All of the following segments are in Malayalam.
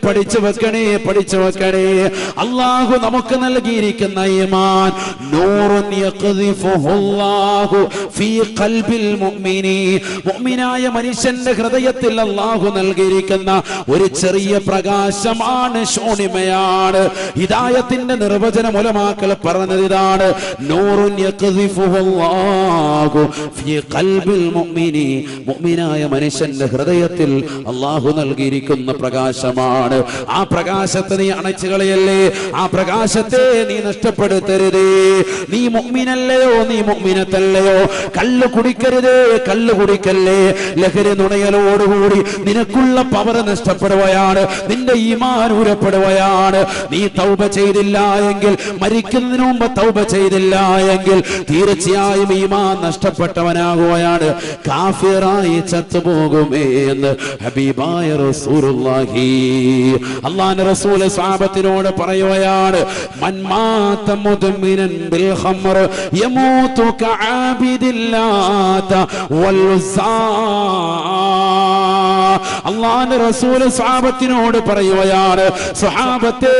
പഠിച്ചു വെക്കണേ. അല്ലാഹു നമുക്ക് നൽകിയിരിക്കുന്ന ഈമാൻ നൂറുൻ യഖ്ദിഫുഹുല്ലാഹു ഫീ ഖൽബിൽ മുഅ്മിനി, മുഅ്മിനായ മനുഷ്യന്റെ ഹൃദയത്തിൽ അല്ലാഹു നൽകിയിരിക്കുന്ന ഒരു ചെറിയ പ്രകാശമാണ്, ശൂന്യമയാണ്. ഹിദായത്തിന്റെ നിർവചനം ഉലമാക്കൾ പറഞ്ഞത് ഇതാണ്: നൂറുൻ യഖ്ദിഫുഹുല്ലാഹു ഫീ ഖൽബിൽ മുഅ്മിനി, മുഅ്മിനായ മനുഷ്യന്റെ ഹൃദയത്തിൽ അല്ലാഹു നൽകിയിരിക്കുന്ന പ്രകാശമാണ്. ആ പ്രകാശത്തെ നീ അണച്ചു കളയല്ലേ, ആ പ്രകാശത്തെ നീ നഷ്ടപ്പെടുത്തരുതേ. നീ മുഅ്മിനല്ലയോ, നീ മുഅ്മിനത്തല്ലയോ, കള്ള് കുടിക്കരുതേ, കള്ള് കുടിക്കല്ലേ. ലഹരി നുണയലോടുകൂടി നിനക്കുള്ള പവർ നഷ്ടപ്പെടുകയാണ്, നിന്റെ ഈമാൻ ഊരപ്പെടുകയാണ്. നീ തൗബ ചെയ്തില്ല എങ്കിൽ, മരിക്കുന്നതിന് മുമ്പ് തൗബ ചെയ്തില്ല എങ്കിൽ തീർച്ചയായും ഈമാൻ നഷ്ടപ്പെട്ടവനാകുകയാണ്, കാഫിറായി ചത്തുപോകുമേ എന്ന് ഹബീബായ റസൂലുള്ളാഹി. അല്ലാഹുവിന്റെ റസൂൽ സ്വഹാബത്തിനോട് പറയുകയാണ്: മൻ മാത മുദ്മിനൻ ബിൽ ഖംർ യമൂതു കഅബിദില്ലാത വൽ ഉസ്സാ. അല്ലാഹുവിന്റെ റസൂൽ സ്വഹാബത്തിനോട് പറയുകയാണ്: സ്വഹാബത്തെ,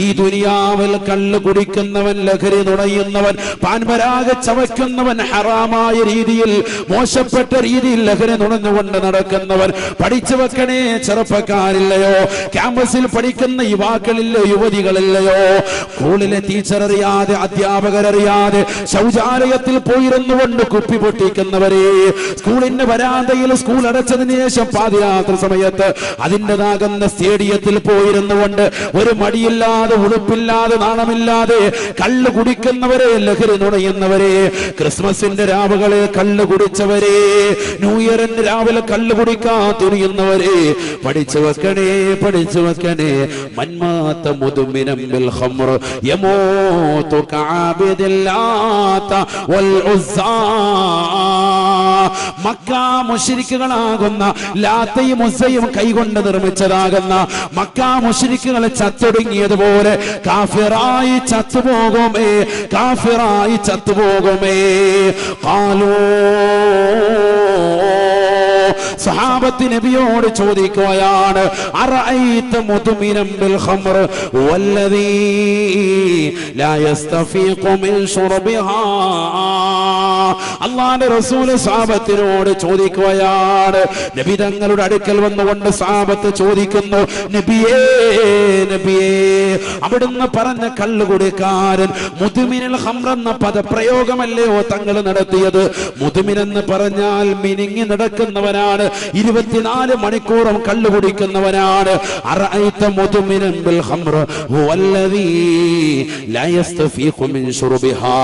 ഈ ദുനിയാവിൽ കള്ള് കുടിക്കുന്നവൻ, ലഹരി നുണയുന്നവൻ, പാൻപരാഗ ചവയ്ക്കുന്നവൻ, ഹറാമായ രീതിയിൽ, മോശപ്പെട്ട രീതിയിൽ ലഹരി നുണഞ്ഞുകൊണ്ട് നടക്കുന്നവൻ, പഠിച്ചു വെക്കണേ ചെറുപ്പക്കാരില്ലയോ, ക്യാമ്പസിൽ പഠിക്കുന്ന യുവാക്കളില്ലയോ, യുവതികളില്ലയോ, സ്കൂളിലെ ടീച്ചർ അറിയാതെ, അധ്യാപകരറിയാതെ ശൗചാലയത്തിൽ പോയിരുന്നു കൊണ്ട് കുപ്പി പൊട്ടിക്കുന്നവരെ, സ്കൂളിന്റെ വരാന്തയിൽ സ്കൂൾ അടച്ചതിന് ശേഷം പാതിരാത്രി സമയത്ത് അതിൻ്റെതാകുന്ന സ്റ്റേഡിയത്തിൽ പോയിരുന്നു കൊണ്ട് ഒരു മടിയില്ലാതെ, ഉടുപ്പില്ലാതെ, നാണമില്ലാതെ കള്ള് കുടിക്കുന്നവരെ, ലഹരി നുണയുന്നവരെ, ക്രിസ്മസിന്റെ രാവുകളെ കള്ള് കുടിച്ചവരെ, ന്യൂ ഇയറിന്റെ രാവിലെ കള്ള് കുടിക്കാൻ തുനിയുന്നവരെ, പഠിച്ചു വെക്കണേ. മൻമാത മുദ്മിനം ബിൽ ഖംർ യമൂതു കഅബിദില്ലാത വൽ ഉസ്സാ. മക്ക മുശ്രിക്കുകളാകുന്ന ലാത്തയും ഉസ്സയും കൈകൊണ്ട് നിർമ്മിച്ചതാകുന്ന മക്ക മുശ്രിക്കുകളെ ചത്തൊടുങ്ങിയതുപോലെ കാഫിറായി ചത്തുപോകുമേ. ഖാലൂ, സഹാബത്ത് നബിയോട് ചോദിക്കുകയാണ്: അറഅയ്ത മുദ്മിനം ബിൽ ഖംർ വല്ലദീ ലാ യസ്തഫീഖു മിൻ ശുർബിഹാ. അല്ലാഹുവിന്റെ റസൂൽ സഹാബത്തിനോട് ചോദിക്കുകയാണ്. നബി തങ്ങളുടെ അടുക്കൽ വന്നുകൊണ്ട് സഹാബത്ത് ചോദിക്കുന്നു: നബിയേ, അവിടുന്ന് പറഞ്ഞ കള്ളുകുടിക്കാരൻ മുദ്മിനുൽ ഖംർ എന്ന പദപ്രയോഗമല്ലയോ തങ്ങൾ നടത്തിയത്? മുദ്മിൻ എന്ന് പറഞ്ഞാൽ മിനിങ്ങി നടക്കുന്നവനാണ്, 24 മണിക്കൂറും കള്ളു കുടിക്കുന്നവനാണ്. അറഅയ്ത മുദ്മിനൻ ബിൽ ഖംർ വല്ലദീ ലാ യസ്തഫീഖു മിൻ ശുർബിഹാ.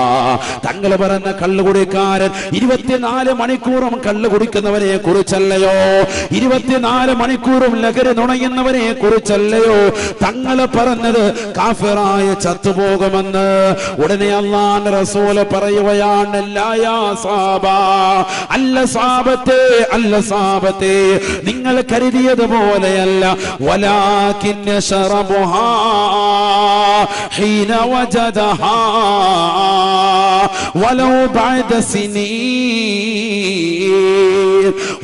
തങ്ങൾ പറഞ്ഞ കള്ളുകുടിക്കാരൻ 24 മണിക്കൂറും കള്ളു കുടിക്കുന്നവനെ കുറിച്ചല്ലയോ, 24 മണിക്കൂറും ലഹരി നുണയുന്നവനെ കുറിച്ചല്ലയോ തങ്ങൾ പറഞ്ഞത്? കാഫിറായ ചത്തുപോകുമെന്ന്. ഉടനെ അല്ലാഹുവിന്റെ റസൂൽ പറയുകയാണ്: ലാ യാ സാബാ, അല്ല സാബത്തെ, നിങ്ങൾ കരുതിയതുപോലെയല്ല. വലാകിൻ ശറബുഹാ ഹീന വജദഹാ വലൗ ബഅദ സിനീൻ.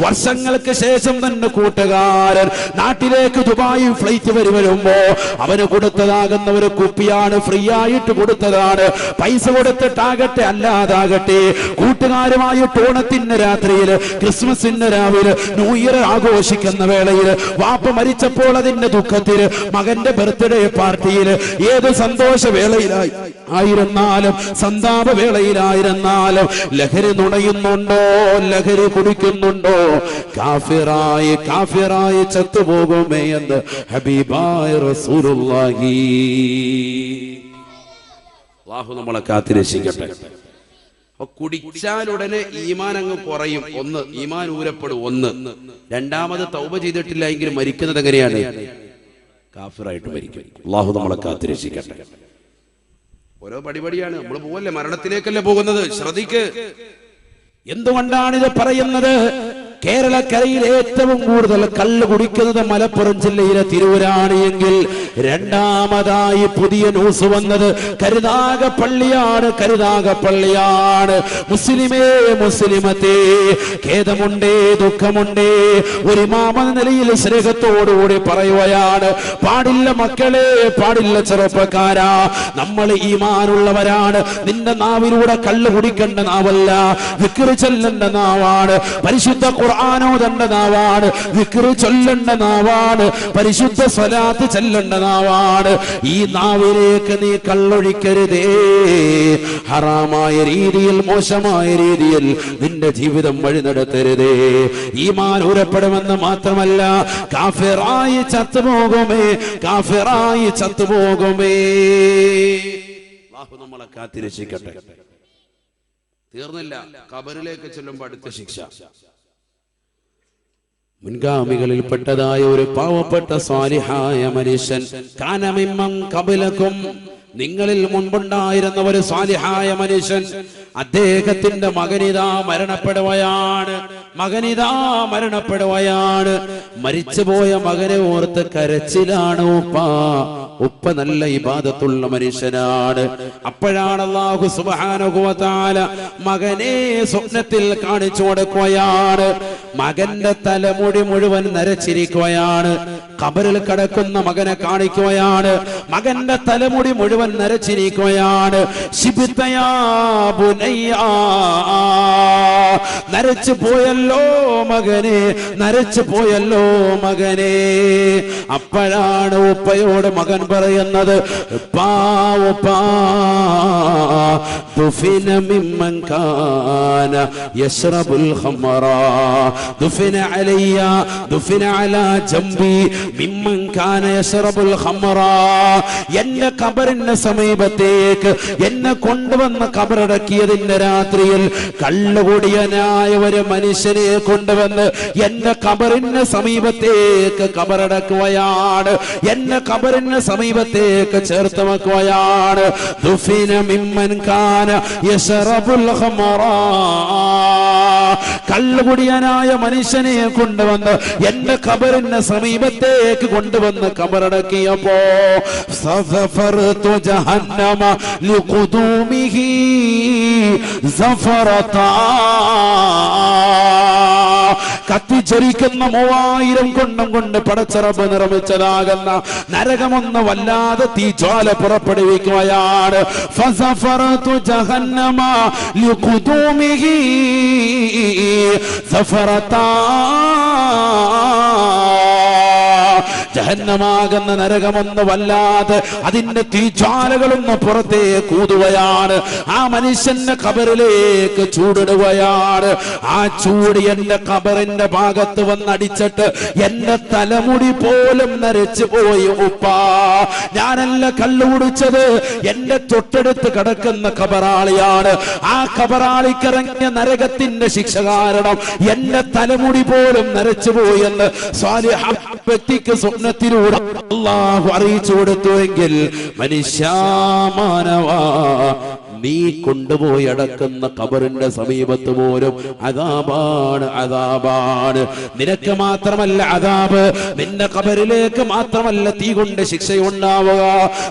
വർഷങ്ങൾക്ക് ശേഷം തന്നെ കൂട്ടുകാരൻ നാട്ടിലേക്ക് ദുബായി ഫ്ലൈറ്റ് വരുമ്പോ അവന് കൊടുത്തതാകുന്ന ഒരു കുപ്പിയാണ്, ഫ്രീ ആയിട്ട് കൊടുത്തതാണ്. പൈസ കൊടുത്തിട്ടാകട്ടെ അല്ലാതാകട്ടെ, കൂട്ടുകാരുമായിട്ട് ഓണത്തിന്റെ രാത്രിയിൽ, ക്രിസ്മസിന്റെ രാവിലെ, ന്യൂ ഇയർ ആഘോഷിക്കുന്ന വേളയിൽ, വാപ്പ മരിച്ചപ്പോൾ അതിന്റെ ദുഃഖത്തിൽ, മകന്റെ ബർത്ത്ഡേ പാർട്ടിയിൽ, ഏത് സന്തോഷ വേളയിലായിരുന്നാലും സന്താപ വേളയിലായിരുന്നാലും ലഹരി നുണയുന്നുണ്ടോ, ലഹരി കുടിക്കുന്നുണ്ടോ, കാഫിറായി ചത്തുപോകുമേ എന്ന് ഹബീബായ റസൂലുള്ളാഹി. അല്ലാഹു നമ്മളെ കാത്തിരക്ഷിക്കട്ടെ. കുടിച്ചാൽ ഉടനെ ഈമാൻ അങ്ങ് കുറയും. ഒന്ന്, ഈമാൻ ഊരപ്പെടും. ഒന്ന്, രണ്ടാമത് തൗബ ചെയ്തിട്ടില്ല എങ്കിൽ മരിക്കുന്നത് എങ്ങനെയാണ്? കാഫിറായിട്ട് മരിക്കും. അല്ലാഹു നമ്മളെ കാത്തിരക്ഷിക്കട്ടെ. ഓരോ പടിപടിയാണ് നമ്മൾ പോവല്ലേ, മരണത്തിലേക്കല്ലേ പോകുന്നത്. ശ്രദ്ധിക്ക്. എന്തുകൊണ്ടാണ് ഇത് പറയുന്നത്? കേരളക്കരയിൽ ഏറ്റവും കൂടുതൽ കള്ള് കുടിക്കുന്നത് മലപ്പുറം ജില്ലയിലെ തിരൂരാണ് എങ്കിൽ രണ്ടാമതായി പുതിയ ന്യൂസ് വന്നത് കരുനാഗപ്പള്ളിയാണ്. മുസ്ലിമേ മുസ്ലിമത്തേ, ഖേദമുണ്ടേ ദുഃഖമുണ്ടേ, ഒരു ഇമാമെന്ന നിലയിൽ സ്നേഹത്തോടുകൂടി പറയുകയാണ്, പാടില്ല മക്കളെ, പാടില്ല ചെറുപ്പക്കാരാ, നമ്മൾ ഈമാനുള്ളവരാണ്. നിന്റെ നാവിലൂടെ കള്ള് കുടിക്കേണ്ട നാവല്ല, വിക്റ് ചൊല്ലേണ്ട നാവാണ്. പരിശുദ്ധ ഖുർആനോദേണ്ട നാവാണ്, വിക്റ് ചൊല്ലേണ്ട നാവാണ്, പരിശുദ്ധ സ്വലാത്ത് ചൊല്ലേണ്ട നാവാണ്. ഈ നാവിലേക്ക് നീ കള്ളൊഴിക്കരുതേ. ഹറാമായ രീതിയിൽ, മോശമായ രീതിയിൽ നിന്റെ ജീവിതം വഴി നടത്തരുതേ. ഈമാൻ ഊരപ്പെടുമെന്ന് മാത്രമല്ല, കാഫിറായി ചത്തുപോകുമേ, കാഫിറായി ചത്തുപോകുമേ. അല്ലാഹു നമ്മളെ കാത്തിരക്ഷിക്കട്ടെ. തീർന്നില്ല, ഖബറിലേക്ക് ചെല്ലുമ്പോൾ അടുത്ത ശിക്ഷ. മുൻഗാമികളിൽപ്പെട്ടതായ ഒരു പാവപ്പെട്ട സ്വാലിഹായ മനുഷ്യൻ, കാന മിമ്മൻ ഖബലകും, നിങ്ങളിൽ മുൻപുണ്ടായിരുന്ന ഒരു സ്വാലിഹായ മനുഷ്യൻ, അദ്ദേഹത്തിന്റെ മകനിതാ മരണപ്പെടുകയാണ്. മരിച്ചുപോയ മകനെ ഓർത്ത് കരച്ചിലാണ് ഉപ്പ നല്ല ഇബാദത്തുള്ള മനുഷ്യനാണ്. അപ്പോഴാണ് അല്ലാഹു സുബ്ഹാനഹു വ തആല മകനെ സ്വപ്നത്തിൽ കാണിച്ചു കൊടുക്കുകയാണ്. മകന്റെ തലമുടി മുഴുവൻ നരച്ചിരിക്കുകയാണ്. ഖബറിൽ കിടക്കുന്ന മകനെ കാണിക്കുകയാണ്. മകന്റെ തലമുടി മുഴുവൻ നരച്ചിരിക്കുകയാണ്. ശിബിതയാ ബുനയ്യ, നരച്ചു പോയല്ലോ മകനെ, നരച്ചു പോയല്ലോ മകനെ. അപ്പോഴാണ് ഉപ്പയോട് മകൻ പറയുന്നത്, ദുഫിന മിമ്മൻ കാന യശ്റബുൽ ഖമറ, ദുഫിന അലയ്യ, ദുഫിന അലാ ജംബി മിമ്മൻ കാന യശ്റബുൽ ഖമറ. എന്റെ ഖബറിന്റെ സമീപത്തേക്ക് എന്നെ കൊണ്ടുവന്ന് ഖബറടക്കിയതിന്റെ രാത്രിയിൽ കള്ളുകുടിയനായ ഒരു മനുഷ്യനെ കൊണ്ടുവന്ന് എന്റെ ഖബറിന്റെ സമീപത്തേക്ക് ഖബറടക്കുകയാണ്. എന്നെ ഖബറിന്റെ സമീപത്തേക്ക് ചേർത്ത് വെക്കുകയാണ്. ദുഫിന മിമ്മൻ കാന യശ്റബുൽ ഖമറ, കള്ളുകുടിയനായ മനുഷ്യനെ കൊണ്ടുവന്ന് എന്റെ ഖബറിന്റെ സമീപത്തേക്ക് കൊണ്ടുവന്ന് ഖബറടക്കിയപ്പോ സഫർതു ജഹന്നമ ലിഖുദൂമിഹി സഫറതാ, കത്തിച്ചരിക്കുന്ന 3000 കൊണ്ടം കൊണ്ട് പടച്ചറബ് നിർമ്മിച്ചതാകുന്ന നരകമൊന്ന് വല്ലാതെ തീജ്വാല പുറപ്പെടുവിക്കുകയാണ്. ഫസഫറതു ജഹന്നമ ലിഖുദൂമിഹി സഫറതാ, ജഹന്നമാകുന്ന നരകമൊന്ന് വല്ലാതെ അതിന്റെ തീജ്വാലകളൊന്ന് പുറത്തേ കൂതുകയാണ്. ആ മനുഷ്യന്റെ ഖബറിലേക്ക് ചൂടിടുകയാണ്. ആ ചൂട് എന്റെ ഖബറിന്റെ ഭാഗത്ത് വന്നടിച്ചിട്ട് എന്റെ തലമുടി പോലും നരച്ചു പോയി. ഉപ്പാ, ഞാനല്ല കള്ളു കുടിച്ചത്, എന്റെ തൊട്ടടുത്ത് കിടക്കുന്ന ഖബറാളിയാണ്. ആ ഖബറാളിക്കിറങ്ങിയ നരകത്തിന്റെ ശിക്ഷ കാരണം എന്റെ തലമുടി പോലും നരച്ചു പോയി എന്ന് സ്വാലിഹ വ്യക്തിക്ക് സ്വപ്നത്തിലൂടെ അല്ലാഹു അറിയിച്ചു കൊടുത്തുവെങ്കിൽ, മനുഷ്യാമാനവാ, നീ കൊണ്ടുപോയി അടക്കുന്ന ഖബറിന്റെ സമീപത്ത് പോലും അദാബാണ്. നിനക്ക് മാത്രമല്ല അദാബ്, നിന്റെ ഖബറിലേക്ക് മാത്രമല്ല തീ കൊണ്ട് ശിക്ഷയുണ്ടാവുക,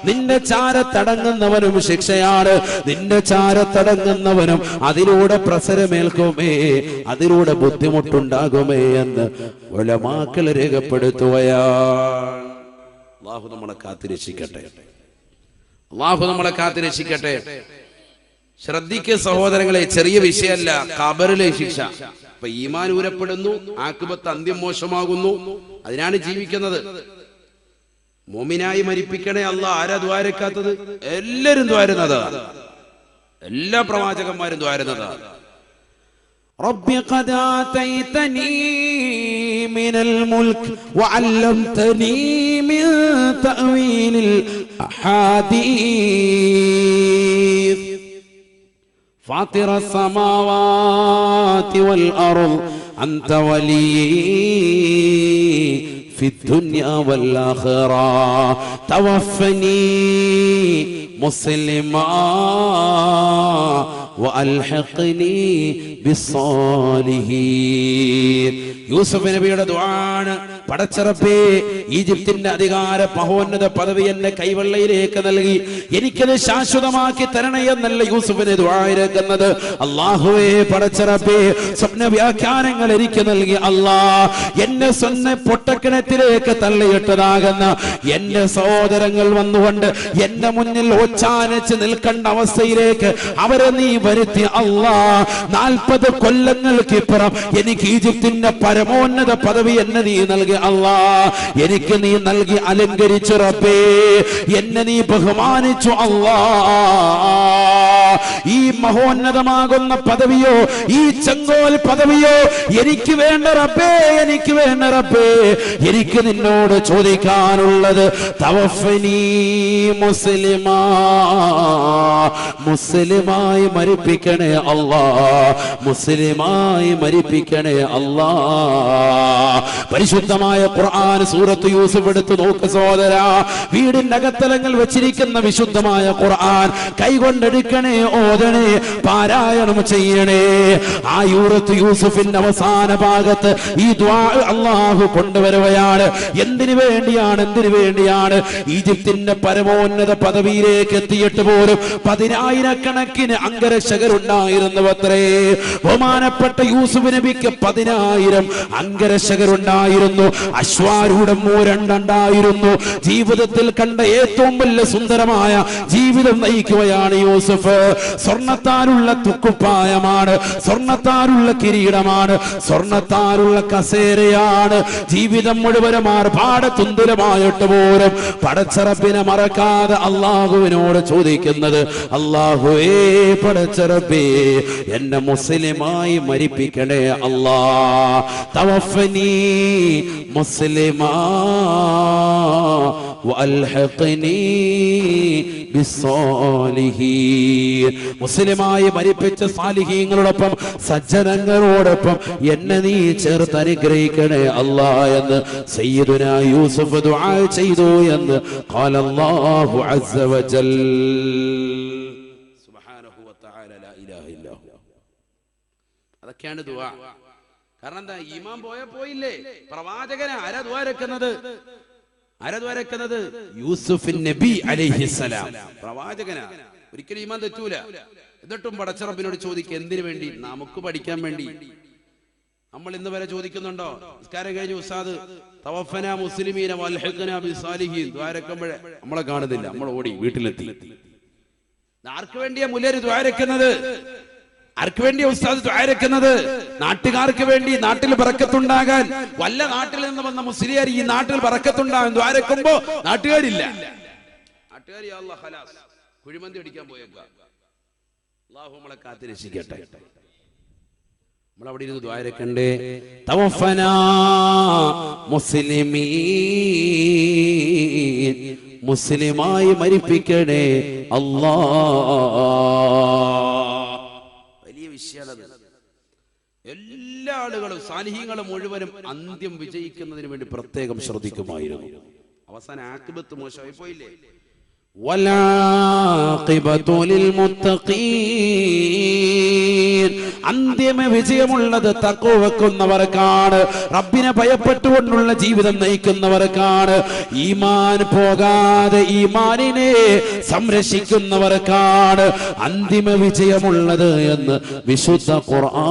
നിന്റെ ചാരത്തടങ്ങുന്നവനും ശിക്ഷയാണ്. നിന്റെ ചാരത്തടങ്ങുന്നവനും അതിലൂടെ പ്രസരമേൽക്കുമേ, അതിലൂടെ ബുദ്ധിമുട്ടുണ്ടാകുമേ എന്ന് ഉലമാക്കൾ രേഖപ്പെടുത്തുകയാണ്. അല്ലാഹു നമ്മളെ കാത്തിരക്ഷിക്കട്ടെ. അല്ലാഹു നമ്മളെ കാത്തിരക്ഷിക്കട്ടെ. ശ്രദ്ധിക്കുക സഹോദരങ്ങളെ, ചെറിയ വിഷയമല്ല ഖബറിലെ ശിക്ഷ. അപ്പൊ ഈമാൻ ഊരപ്പെടുന്നു, ആഖിബത്ത് അന്ത്യം മോശമാകുന്നു, അതിനാണ് ജീവിക്കുന്നത്. മോമിനായി മരിപ്പിക്കണേ അല്ലാഹ്. ആരാ ദ്വാരക്കാത്തത്? എല്ലാരും ദ്വാരുന്നതാണ്, എല്ലാ പ്രവാചകന്മാരും ദ്വാരുന്നതാണ്. ربي قد آتيتني من الملك وعلمتني من تأويل الأحاديث فاطر السماوات والأرض أنت ولي في الدنيا والآخرة توفني مسلما വഅൽഹിഖ്നി ബിസ്സാലിഹീൻ. യൂസുഫ് നബിയുടെ ദുആണ്, പടച്ചറപ്പേ ഈജിപ്തിന്റെ അധികാര മഹോന്നത പദവി എന്നെ കൈവെള്ളയിലേക്ക് നൽകി എനിക്കത് ശാശ്വതമാക്കി തരണേ എന്നല്ല യൂസുഫിനെ ദുആയിരക്കുന്നത്. അല്ലാഹുവേ പടച്ചറപ്പേ സ്വപ്ന വ്യാഖ്യാനങ്ങൾ എനിക്ക് നൽകി അല്ലാ, എന്നെ സ്വന്ന പൊട്ടക്കിണറ്റിലേക്ക് തള്ളിയിട്ടതാകുന്ന എന്റെ സഹോദരങ്ങൾ വന്നുകൊണ്ട് എന്റെ മുന്നിൽ ഒച്ചാനച്ച് നിൽക്കേണ്ട അവസ്ഥയിലേക്ക് അവരെ നീ വരുത്തി അല്ലാ. 40 കൊല്ലങ്ങൾക്കിപ്പുറം എനിക്ക് ഈജിപ്തിന്റെ പരമോന്നത പദവി എന്നെ നീ നൽകി അല്ലാ. എനിക്ക് നീ നൽകി അലങ്കരിച്ചു റബ്ബേ, എന്നെ നീ ബഹുമാനിച്ചു അല്ലാ. ഈ മഹോന്നതമാകുന്ന പദവിയോ ഈ ചെങ്കോൽ പദവിയോ എനിക്ക് വേണ്ട റബ്ബേ, എനിക്ക് വേണ്ട റബ്ബേ. എനിക്ക് നിന്നോട് ചോദിക്കാനുള്ളത് തവഫനി മുസ്ലിമാ, മുസ്ലിമായി മരിപ്പിക്കണേ അല്ലാ, മുസ്ലിമായി മരിപ്പിക്കണേ അല്ലാ. പരിശുദ്ധമായ ഖുർആൻ സൂറത്ത് യൂസുഫ് എടുത്തു നോക്ക് സഹോദരാ. വീടിന്റെ അകത്തലങ്ങൾ വെച്ചിരിക്കുന്ന വിശുദ്ധമായ ഖുർആൻ കൈകൊണ്ടെടുക്കണേ, ഓതണേ, പാരായണം ചെയ്യണേ. ആ സൂറത്ത് യൂസുഫിന്റെ അവസാന ഭാഗത്ത് ഈ ദുആ അല്ലാഹു കൊണ്ടുവരുകയാണ്. എന്തിനു വേണ്ടിയാണ്? എന്തിനു വേണ്ടിയാണ്? ഈജിപ്തിന്റെ പരമോന്നത പദവിയിലേക്ക് എത്തിയിട്ട് പോലും 10,000 അംഗരക്ഷകരുണ്ടായിരുന്നുവത്രേ. ബഹുമാനപ്പെട്ട യൂസുഫ് നബിക്ക് 10,000 അംഗരക്ഷകരുണ്ടായിരുന്നു. അശ്വാരൂഢം 2 ഉണ്ടായിരുന്നു. ജീവിതത്തിൽ കണ്ട ഏറ്റവും വലിയ സുന്ദരമായ ജീവിതം നയിക്കുകയാണ് യൂസുഫ്. സ്വർണത്താലുള്ള തുക്കുപ്പായമാണ്, സ്വർണത്താലുള്ള കിരീടമാണ്, സ്വർണത്താലുള്ള കസേരയാണ്. ജീവിതം മുഴുവനും ആർഭാട തുന്തുലമായിട്ട് പോലും പടച്ചറപ്പിനെ മറക്കാതെ അള്ളാഹുവിനോട് ചോദിക്കുന്നത്, അള്ളാഹുവേ പടച്ചറപ്പേ എന്നെ മുസ്ലിമായി മരിപ്പിക്കണേ അല്ലാ. തവഫനി മുസ്ലിമാ വഅൽഹിഖ്നി ബിസ്സാലിഹീൻ. മുസ്ലിമായി മരിപ്പിച്ച സാലിഹീങ്ങളോടൊപ്പം സജ്ജനങ്ങളോടൊപ്പം എന്നെ നീ ചേർത്ത് അനുഗ്രഹിക്കണേ അല്ലാ എന്ന് സയ്യിദുനാ യൂസുഫ് ദുആ ചെയ്തു എന്ന് ഖാല അല്ലാഹു അസ്സ വജൽ. സുബ്ഹാനഹു വ തആല ലാ ഇലാഹ ഇല്ലാ ഹു. അതൊക്കെയാണ് ദുആ. കാരണം എന്താ? ഈമാൻ പോയില്ലേ? പ്രവാചകനെ ആരാ ദുആ രക്കുന്നത്? യൂസുഫ് നബി അലൈഹിസ്സലാം പ്രവാചകനാ. ഒരിക്കലും ഈമാൻ തെറ്റൂല. എന്നിട്ടും പടച്ച റബ്ബിനോട് ചോദിക്കുക, എന്തിനു വേണ്ടി? നമുക്ക് പഠിക്കാൻ വേണ്ടി. നമ്മൾ ഇന്ന് വരെ ചോദിക്കുന്നുണ്ടോ? നിസ്കാരം കഴിഞ്ഞ് ഉസ്താദ് തവഫനാ മുസ്ലിമീന വൽഹിഖ്നാ ബിസ്സാലിഹീൻ ദ്വാരക്കുമ്പോഴേ നമ്മളെ കാണുന്നില്ല, നമ്മൾ ഓടി വീട്ടിലെത്തി. ആർക്ക് വേണ്ടിയാ മുല്ലര് ദ്വാരക്കുന്നത്? ആർക്ക് വേണ്ടിയാ ഉസ്താദ് ദ്വാരക്കുന്നത്? നാട്ടുകാർക്ക് വേണ്ടി, നാട്ടിൽ ബറക്കത്തുണ്ടാകാൻ. വല്ല നാട്ടിൽ നിന്ന് വന്ന മുസ്ലിയാർ ഈ നാട്ടിൽ ബറക്കത്തുണ്ടാകാൻ ദ്വാരക്കുമ്പോ നാട്ടുകാരില്ല. നാട്ടുകാർ യാ അല്ലാഹ് ഖലാസ് കുഴിമന്തി അടിക്കാൻ പോയേക്കാം. അല്ലാഹു നമ്മളെ കാത്ത് രക്ഷിക്കട്ടെ. നമ്മൾ അവിടെ ഇരുന്ന് ദ്വാരക്കണ്ടേ? തവഫനാ മുസ്ലിമീൻ, മുസ്ലിമായി മരിപ്പിക്കണേ അല്ലാ. വലിയ വിഷയമാണ്. എല്ലാ ആളുകളും സാലിഹീങ്ങളും മുഴുവനും അന്ത്യം വിജയിക്കുന്നതിന് വേണ്ടി പ്രത്യേകം ശ്രദ്ധിക്കുമായിരുന്നു. അവസാന ആഖിബത്ത് മോശമായി പോയില്ലേ? അന്തിമ വിജയമുള്ളത് തഖ്വ വെക്കുന്നവർക്കാണ്, റബ്ബിനെ ഭയപ്പെട്ടുകൊണ്ടുള്ള ജീവിതം നയിക്കുന്നവർക്കാണ്, ഈമാൻ പോകാതെ ഈമാനിനെ സംരക്ഷിക്കുന്നവർക്കാണ് അന്തിമ വിജയമുള്ളത് എന്ന് വിശുദ്ധ ഖുർആൻ.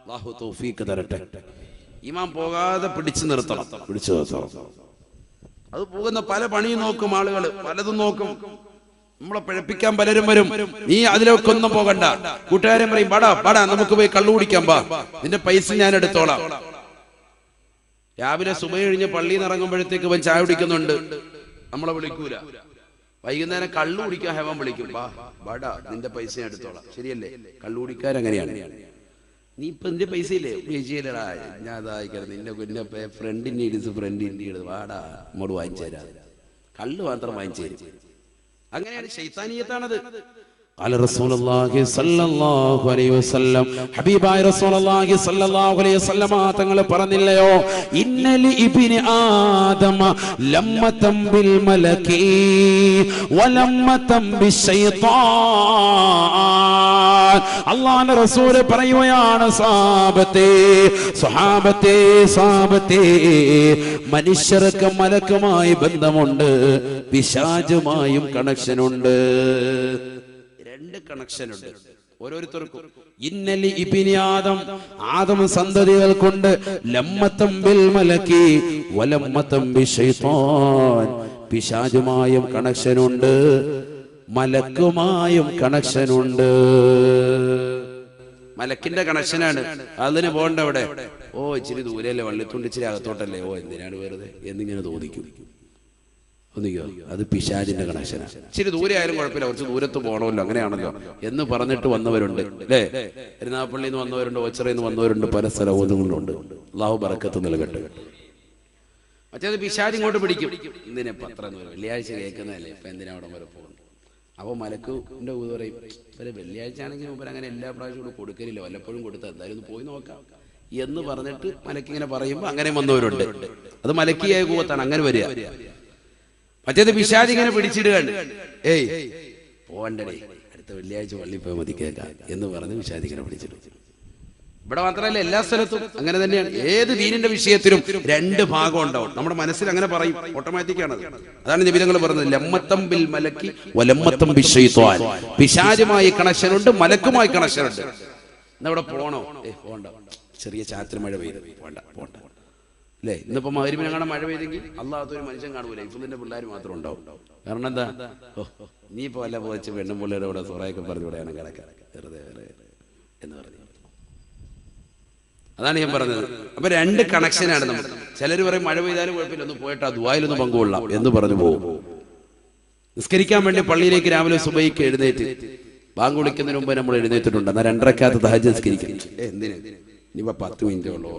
അല്ലാഹു തൗഫീഖ് തരട്ടെ. ഈമാൻ പോകാതെ പിടിച്ചു നിർത്തണം. അത് പോകുന്ന പല പണിയും നോക്കും ആളുകൾ, പലതും നോക്കും. നമ്മളെ പഴപ്പിക്കാൻ പലരും വരും. നീ അതിലൊക്കെ ഒന്നും പോകണ്ട. കൂട്ടുകാരൻ പറയും, പാടാ നമുക്ക് പോയി കള്ളു കുടിക്കാൻ പാ, നിന്റെ പൈസ ഞാൻ എടുത്തോളാം. രാവിലെ സുബഹി കഴിഞ്ഞ് പള്ളിയിൽ നിന്ന് ഇറങ്ങുമ്പോഴത്തേക്ക് ഇവൻ ചായ കുടിക്കുന്നുണ്ട്, നമ്മളെ വിളിക്കൂല. വൈകുന്നേരം കള്ളു കുടിക്കാൻ ഹെവൻ വിളിക്കും, പാടാ നിന്റെ പൈസ ഞാൻ എടുത്തോളാം. ശരിയല്ലേ? കള്ളു കുടിക്കാരങ്ങനെയാണ്. നീ ഇപ്പൊ നിന്റെ പൈസ ഇല്ലേ? പൈസയില്ലടാ, ഞാൻ അതായിക്കട്ടെ, നിന്റെ ഫ്രണ്ടിന്റെ ഇടിച്ച് ഫ്രണ്ടിന്റെ ഇടുത്, വാടാ നമ്മോട് വാങ്ങിച്ചു തരാ. കള്ളു മാത്രം വാങ്ങിച്ചു തരും. അങ്ങനെയാണ് ശൈത്താനിയത്താണത്. قال رسول الله صلى الله عليه وسلم ഹബീബായ റസൂലുള്ളാഹി സ്വല്ലല്ലാഹു അലൈഹി വസല്ലമ തങ്ങൾ പറഞ്ഞില്ലയോ ഇന്നലി ഇബ്നി ആദമ ലമ്മതം ബിൽ മലകി വലമ്മതം ബിശൈത്താൻ. അല്ലാഹുവിന്റെ റസൂൽ പറയുകയാണ് സ്വഹാബത്തെ മനുഷ്യർക്ക് മലക്കുമായി ബന്ധമുണ്ട്, പിശാചുമായും കണക്ഷനുണ്ട്. രണ്ട് കണക്ഷൻ ഉണ്ട് ഓരോരുത്തർക്കും. ഇന്നലി ഇബ്നി ആദം സന്തതികൾ കൊണ്ട് ലമ്മതം ബിൽ മലകി വലമ്മതം ബിശൈത്താൻ, പിശാചുമായും കണക്ഷനുണ്ട്, മലക്കുമായും കണക്ഷനുണ്ട്. മലക്കിന്റെ കണക്ഷനാണ്, അതിന് പോകണ്ട അവിടെ. ഓ ഇച്ചിരി ദൂരെയല്ലേ, വള്ളിത്തുണ്ട് ഇച്ചിരി അകത്തോട്ടല്ലേ, ഓ എന്തിനാണ് വെറുതെ എന്നിങ്ങനെ തോന്നിക്കും. ഒന്നിക്കോ, അത് പിശാചിന്റെ കണക്ഷനാണ്. ഇച്ചിരി ദൂരെ ആയാലും കുഴപ്പമില്ല, കുറച്ച് ദൂരത്ത് പോകണമല്ലോ, അങ്ങനെയാണല്ലോ എന്ന് പറഞ്ഞിട്ട് വന്നവരുണ്ട് അല്ലേ. എരുനാഗപ്പള്ളിയിൽ നിന്ന് വന്നവരുണ്ട്, ഓച്ചിറയിൽ നിന്ന് വന്നവരുണ്ട്, പല സ്ഥലങ്ങളുണ്ട്. അല്ലാഹു ബറക്കത്ത് നൽകട്ടെ. മറ്റേത് പിശാച് ഇങ്ങോട്ട് പിടിക്കും. എന്തിനാ പത്രം വെള്ളിയാഴ്ച കേൾക്കുന്നതല്ലേ, ഇപ്പൊ എന്തിനാ അവിടെ വരെ പോകുന്നു. അപ്പോൾ മലക്കുന്റെ ഊത് പറയും, ഇവരെ വെള്ളിയാഴ്ച ആണെങ്കിൽ മുമ്പ് അങ്ങനെ എല്ലാ പ്രാവശ്യവും കൊടുക്കലില്ല, വല്ലപ്പോഴും കൊടുത്താൽ എന്തായാലും ഒന്ന് പോയി നോക്കാം എന്ന് പറഞ്ഞിട്ട് മലക്കിങ്ങനെ പറയുമ്പോൾ അങ്ങനെ വന്നവരുണ്ട്. അത് മലക്കിയായ കൂവത്താണ്, അങ്ങനെ വരിക. മറ്റേത് പിശാച് ഇങ്ങനെ പിടിച്ചിടുകയാണ്, ഏയ് പോവണ്ടേ അടുത്ത വെള്ളിയാഴ്ച പള്ളി പോയി മതി കേൾക്കാം എന്ന് പറഞ്ഞ് പിശാച് ഇങ്ങനെ പിടിച്ചിടും. ഇവിടെ മാത്രമല്ല, എല്ലാ സ്ഥലത്തും അങ്ങനെ തന്നെയാണ്. ഏത് ദീനിന്റെ വിഷയത്തിലും രണ്ട് ഭാഗം ഉണ്ടാവും. നമ്മുടെ മനസ്സിൽ അങ്ങനെ പറയും, ഓട്ടോമാറ്റിക്കാണ്. അതാണ് നബി തങ്ങൾ പറഞ്ഞത്, ലമ്മതം ബിൽ മലക്കി വലമ്മതം ബിശൈത്വാൻ. പിശാചുമായി കണക്ഷനുണ്ട്, മലക്കുമായി കണക്ഷനുണ്ട്. എന്നവിടെ പോണോ? പോണ്ട, ചെറിയ ചാറ്റൽ മഴ പെയ്ത് പോണ്ട അല്ലേ. ഇന്നിപ്പോ മഗ്‌രിബിനെ കാണാൻ മഴ പെയ്തെങ്കിൽ അല്ലാത്തൊരു മനുഷ്യൻ കാണൂല, ഇഫ്തിന്റെ പിള്ളേർ മാത്രം ഉണ്ടാവും. കാരണം എന്താ, നീ ഇപ്പൊ വല്ല പോയിച്ച് പെണ്ണും പിള്ളേരുടെ കൂടെ സൊറയൊക്കെ പറഞ്ഞു വിടെയാണ് കിടക്കാൻ വെറുതെ എന്ന് പറഞ്ഞു. അതാണ് ഞാൻ പറഞ്ഞത്. അപ്പൊ രണ്ട് കണക്ഷനാണ് നമുക്ക്. ചിലർ പറയും മഴ പെയ്താലും കുഴപ്പമില്ല, ഒന്ന് പോയിട്ട് ആ ദുആയിലൊന്ന് പങ്കുകൊള്ളാം എന്ന് പറഞ്ഞു പോകും. നിസ്കരിക്കാൻ വേണ്ടി പള്ളിയിലേക്ക് രാവിലെ സുബഹിക്ക് എഴുന്നേറ്റ് ബാങ്ക് വിളിക്കുന്നതിന് മുമ്പ് നമ്മൾ എഴുന്നേറ്റിട്ടുണ്ട്. എന്നാൽ 2 റക്അത്ത് തഹജ്ജുദ് നിസ്കരിക്കും. എന്തിന്, ഇനിയിപ്പോ 10 മിനിറ്റേ ഉള്ളൂ,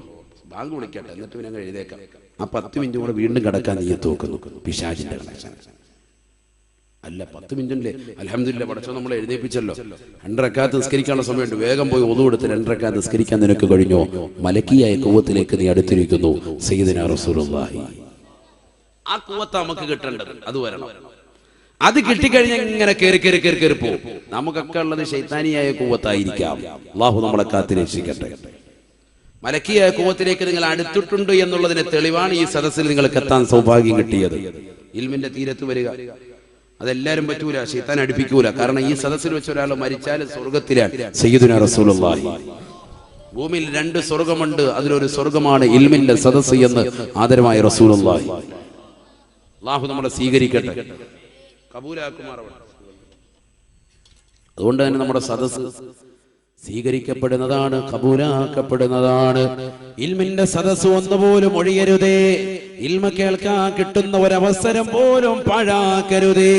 ബാങ്ക് വിളിക്കട്ടെ എന്നിട്ട് പിന്നെ അങ്ങ് എഴുതേക്കാം. ആ 10 മിനിറ്റ് കൂടെ വീണ്ടും കിടക്കാൻ നീയത്ത് നോക്കുന്നു. പിശാചിന്റെ കണക്ഷൻ അല്ല. 10 മിനിറ്റല്ലേ, അൽഹംദുലില്ലാ പടച്ചോൻ നമ്മളെ എഴുന്നേൽപ്പിച്ചല്ലോ. 2 റക്അത്ത് നിസ്കരിക്കാനുള്ള സമയമുണ്ട്, വേഗം പോയി ഒളു എടുത്ത് 2 റക്അത്ത് നിസ്കരിക്കാൻ നിനക്ക് കഴിഞ്ഞോ? മലക്കിയായ ഖുവത്തിലേക്ക് നീ അടുത്തിരിക്കുന്നു. സയ്യിദുനാ റസൂലുള്ളാഹി. ആ ഖുവത്ത് നമുക്ക് കിട്ടേണ്ടത്, അത് വരണം. അത് കിട്ടിക്കഴിഞ്ഞാൽ ഇങ്ങനെ കയറി പോകും. നമുക്കൊക്കെ ഉള്ളത് ശൈത്താനിയായ ഖുവത്തായിരിക്കാം. അല്ലാഹു നമ്മളെ കാത്തിരക്ഷിക്കട്ടെ. മലക്കിയായ ഖുവത്തിലേക്ക് നിങ്ങൾ അടുത്തിട്ടുണ്ട് എന്നുള്ളതിന് തെളിവാണ് ഈ സദസ്സിൽ നിങ്ങൾക്ക് എത്താൻ സൗഭാഗ്യം കിട്ടിയത്. ഇൽമിന്റെ തീരത്ത് വരിക അതെല്ലാരും പറ്റൂല, ശൈത്താൻ അടുപ്പിക്കൂല. കാരണം ഈ സദസ്സിൽ വെച്ച് ഒരാൾ മരിച്ചാൽ സ്വർഗത്തിലാണ്. സയ്യിദുനാ റസൂലുള്ളാഹി. ഭൂമിയിൽ 2 സ്വർഗമുണ്ട്, അതിലൊരു സ്വർഗമാണ് ഇൽമിന്റെ സദസ്സ് എന്ന് ആദരമായ റസൂലുള്ളാഹി. അല്ലാഹു നമ്മളെ സ്വീകരിക്കട്ടെ, കബൂലാക്കുമാറാവട്ടെ. അതുകൊണ്ട് തന്നെ നമ്മുടെ സദസ്സ് സ്വീകരിക്കപ്പെടുന്നതാണ്, കബൂലാക്കപ്പെടുന്നതാണ്. ഇൽമിന്റെ സദസ്സ് ഒന്നുപോലും ഒഴിയരുതേ. ഇൽമ കേൾക്കാൻ കിട്ടുന്ന ഒരവസരം പോലും പാഴാക്കരുതേ.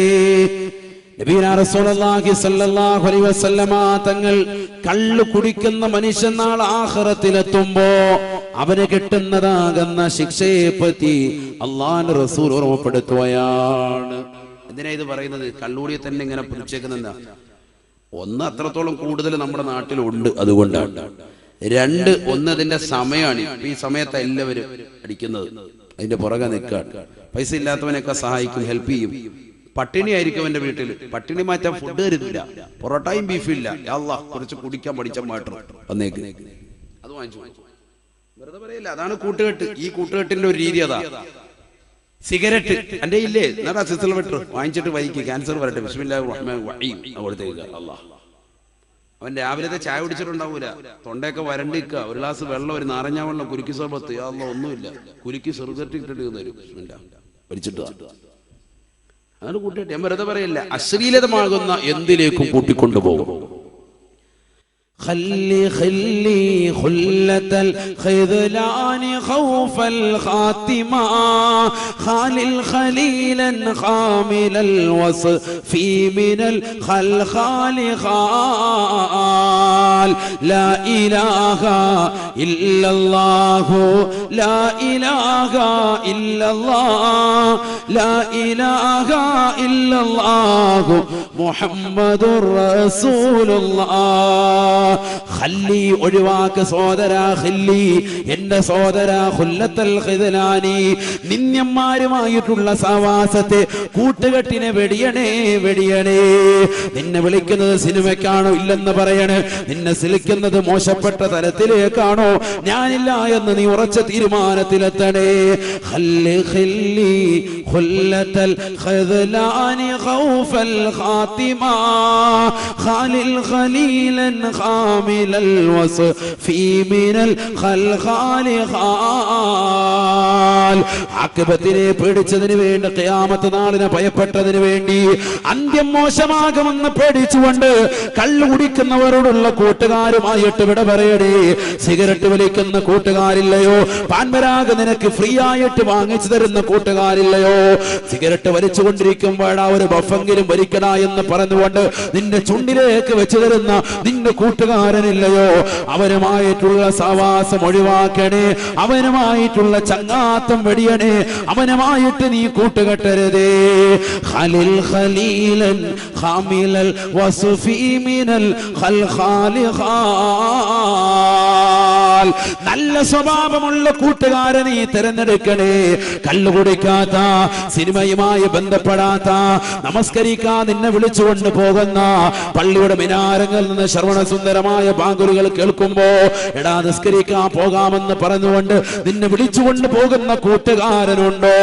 നബിയുനാ റസൂലുള്ളാഹി സ്വല്ലല്ലാഹു അലൈഹി വസല്ലമ തങ്ങൾ കള്ളു കുടിക്കുന്ന മനുഷ്യൻ നാളെ ആഖിറത്തിലെത്തുമ്പോ അവന് കിട്ടുന്നതാകുന്ന ശിക്ഷയെ പറ്റി അല്ലാഹുവിന്റെ റസൂൽ ഓർമ്മപ്പെടുത്തുകയാണ്. എന്തിനാ ഇത് പറയുന്നത്? കള്ളൂടിയെ തന്നെ ഇങ്ങനെ പിടിച്ചേക്കുന്നെന്താ? ഒന്ന്, അത്രത്തോളം കൂടുതൽ നമ്മുടെ നാട്ടിലുണ്ട്, അതുകൊണ്ടാണ്. 2, അതിന്റെ സമയമാണ്. ഇപ്പൊ ഈ സമയത്ത് എല്ലാവരും അടിക്കുന്നത്, അതിന്റെ പുറകെ നിൽക്കാൻ. പൈസ ഇല്ലാത്തവനൊക്കെ സഹായിക്കും, ഹെൽപ്പ് ചെയ്യും. പട്ടിണി ആയിരിക്കും അവന്റെ വീട്ടിൽ, പട്ടിണി മാറ്റാൻ ഫുഡ് തരുന്നില്ല, പൊറോട്ടയും ബീഫും ഇല്ല. അല്ലാഹ് കുറച്ച് കുടിക്കാൻ പഠിച്ച മാത്രം വന്നേക്ക്, അത് വാങ്ങിച്ചു വെറുതെ പറയില്ല. അതാണ് കൂട്ടുകെട്ട്. ഈ കൂട്ടുകെട്ടിന്റെ ഒരു രീതി അതാ. സിഗരറ്റ് എന്റെ ഇല്ലേ, എന്നാ സിസ്റ്റർ വെട്ടർ വാങ്ങിച്ചിട്ട് വൈകി ക്യാൻസർ വരട്ടെ, ബിസ്മില്ലാഹിർ റഹ്മാനിർ റഹീം അവിടുത്തേക്ക്. അല്ലാഹ് അവൻ രാവിലത്തെ ചായ കുടിച്ചിട്ടുണ്ടാവൂല, തൊണ്ടയൊക്കെ വരണ്ടിക്കുക. ഒരു ഗ്ലാസ് വെള്ളം, ഒരു നാരങ്ങ വെള്ളം, കുരുക്കി സർബത്ത്, അല്ലാഹ് ഒന്നുമില്ല, കുരുക്കി സിഗരറ്റ് ഇട്ടിട്ട് തരും, വലിച്ചിട്ട്. അതാണ് കൂട്ടുകെട്ട്. ഞാൻ വെറുതെ പറയില്ല. അശ്ലീലതമാകുന്ന എന്തിലേക്കും കൂട്ടിക്കൊണ്ടുപോകും. خلي خلة الخذلان خوف الخاتمة خالل خليلا خامل الوصف من الخلخال خال لا إله إلا الله لا إله إلا الله لا إله إلا الله محمد رسول الله ഖല്ലി ഒഴിവാക്ക് സോദരാ ഖല്ലി എന്റെ സോദരാ ഖുല്ലത്തൽ ഖിദ്ലാനി നിന്യന്മാരുമായിട്ടുള്ള സഹവാസത്തെ കൂട്ടുകെട്ടിനെ വെടിയണേ വെടിയണേ നിന്നെ വിളിക്കുന്നത് സിനിമയ്ക്കാണോ ഇല്ലെന്ന് പറയണേ നിന്നെ സിലിക്കുന്നത് മോശപ്പെട്ട തരത്തിലേക്കാണോ ഞാനില്ല എന്ന് നീ ഉറച്ച തീരുമാനത്തിലെത്തണേ ഖല്ലി ഖല്ലി ഖുല്ലത്തൽ ഖിദ്ലാനി ഖൗഫൽ ഖാതിമ ഖാലിൽ ഖലീലൻ خامل الوصف من الخلخال خال ആഖിബത്തിനെ പേടിച്ചതിന് വേണ്ടി ഖിയാമത്ത് നാളിനെ ഭയപ്പെട്ടതിന് വേണ്ടി അന്ത്യം മോശമാകുമെന്ന് പേടിച്ചുകൊണ്ട് കള്ളു കുടിക്കുന്നവരോടുള്ള കൂട്ടുകാരുമായിട്ട് വിട പറയണേ സിഗരറ്റ് വലിക്കുന്ന കൂട്ടുകാരില്ലയോ പാൻപരാഗ് നിനക്ക് ഫ്രീ ആയിട്ട് വാങ്ങിച്ചു തരുന്ന കൂട്ടുകാരില്ലയോ സിഗരറ്റ് വലിച്ചുകൊണ്ടിരിക്കുമ്പോഴാ ഒരു ബഫെങ്കിലും വലിക്കണ എന്ന് പറഞ്ഞുകൊണ്ട് നിന്റെ ചുണ്ടിലേക്ക് വെച്ചു തരുന്ന നിന്റെ കൂട്ടുകാരനില്ലയോ അവനുമായിട്ടുള്ള സഹവാസം ഒഴിവാക്കണേ അവനുമായിട്ടുള്ള ചങ്ങാത്തം വെടിയണേ അവനുമായിട്ട് നീ കൂട്ടുകെട്ടരുതേ ഖലിൽ ഖലീലൻ ഖാമിലൽ വസ്ഫി മിനൽ ഖൽഖാലി ഖാൽ നല്ല സ്വഭാവമുള്ള കൂട്ടുകാരനെ നീ തിരഞ്ഞെടുക്കണേ കള്ളു കുടിക്കാത്ത സിനിമയുമായി ബന്ധപ്പെടാത്ത നമസ്കരിക്കാൻ നിന്നെ വിളിച്ചുകൊണ്ട് പോകുന്ന പള്ളിയുടെ മിനാരങ്ങളിൽ നിന്ന് ശ്രവണസുന്ദരമായ ബാങ്കുലുകൾ കേൾക്കുമ്പോ എടാ നിസ്കരിക്കാൻ പോകാമെന്ന് പറഞ്ഞുകൊണ്ട് നിന്നെ വിളിച്ചുകൊണ്ട് പോകുന്ന കൂട്ടുകാരനുണ്ടോ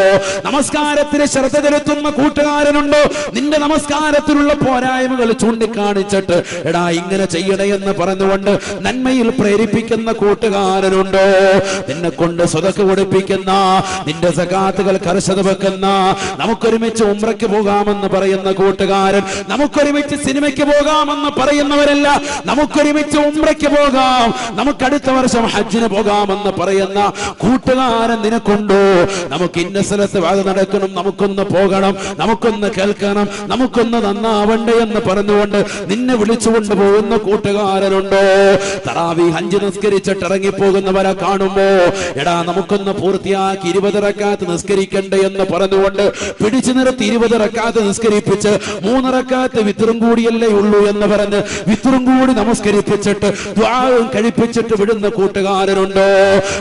നമസ്കാരത്തിന് ശ്രദ്ധ ചെലുത്തുന്ന കൂട്ടുകാരനുണ്ടോ നിന്റെ നമസ്കാരത്തിലുള്ള പോരായ്മകൾ ചൂണ്ടിക്കാണിച്ചിട്ട് എടാ ഇങ്ങനെ ചെയ്യണേ എന്ന് പറഞ്ഞുകൊണ്ട് നന്മയിൽ പ്രേരിപ്പിക്കുന്ന കൂട്ടുകാരനുണ്ടോ നിന്നെ കൊണ്ട് സ്വതക്ക് കൊടുപ്പിക്കുന്ന നിന്റെ സകാത്തുകൾ കർശന വെക്കുന്ന നമുക്കൊരുമിച്ച് ഉംറയ്ക്ക് പോകാമെന്ന് പറയുന്ന കൂട്ടുകാരൻ നമുക്കൊരുമിച്ച് സിനിമയ്ക്ക് പോകാമെന്ന് പറയുന്നവരല്ല നമുക്കൊരുമിച്ച് ഉംറയ്ക്ക് പോകാം നമുക്ക് അടുത്ത വർഷം ഹജ്ജിന് പോകാമെന്ന് പറയുന്ന കൂട്ടുകാരൻ നിനക്കുണ്ടോ നമുക്ക് ഇന്ന സ്ഥലത്ത് വാഴ നടക്കണം നമുക്കൊന്ന് പോകണം നമുക്കൊന്ന് കേൾക്കണം നമുക്കൊന്ന് നന്നാവണ്ടേ എന്ന് പറഞ്ഞുകൊണ്ട് നിന്നെ വിളിച്ചുകൊണ്ട് പോകുന്ന കൂട്ടുകാരനുണ്ടോ തറാവീഹ് ഹജ്ജ് നിസ്കരിച്ചിട്ട് ഇറങ്ങിപ്പോകുന്നവരെ കാണുമ്പോ എടാ നമുക്കൊന്ന് പൂർത്തിയാക്കി 20 റക്അത്ത് നിസ്കരിക്കണ്ടേ എന്ന് പറഞ്ഞുകൊണ്ട് പിടിച്ചു നിർത്തി 20 റക്അത്ത് നിസ്കരിപ്പിച്ച് 3 റക്അത്ത് വിത്റും കൂടിയല്ലേ ഉള്ളൂ എന്ന് പറഞ്ഞ് വിത്റും കൂടി നമസ്കരിപ്പിച്ചിട്ട് ദുആവും കഴിപ്പിച്ചിട്ട് വിടുന്ന കൂട്ടുകാരനുണ്ടോ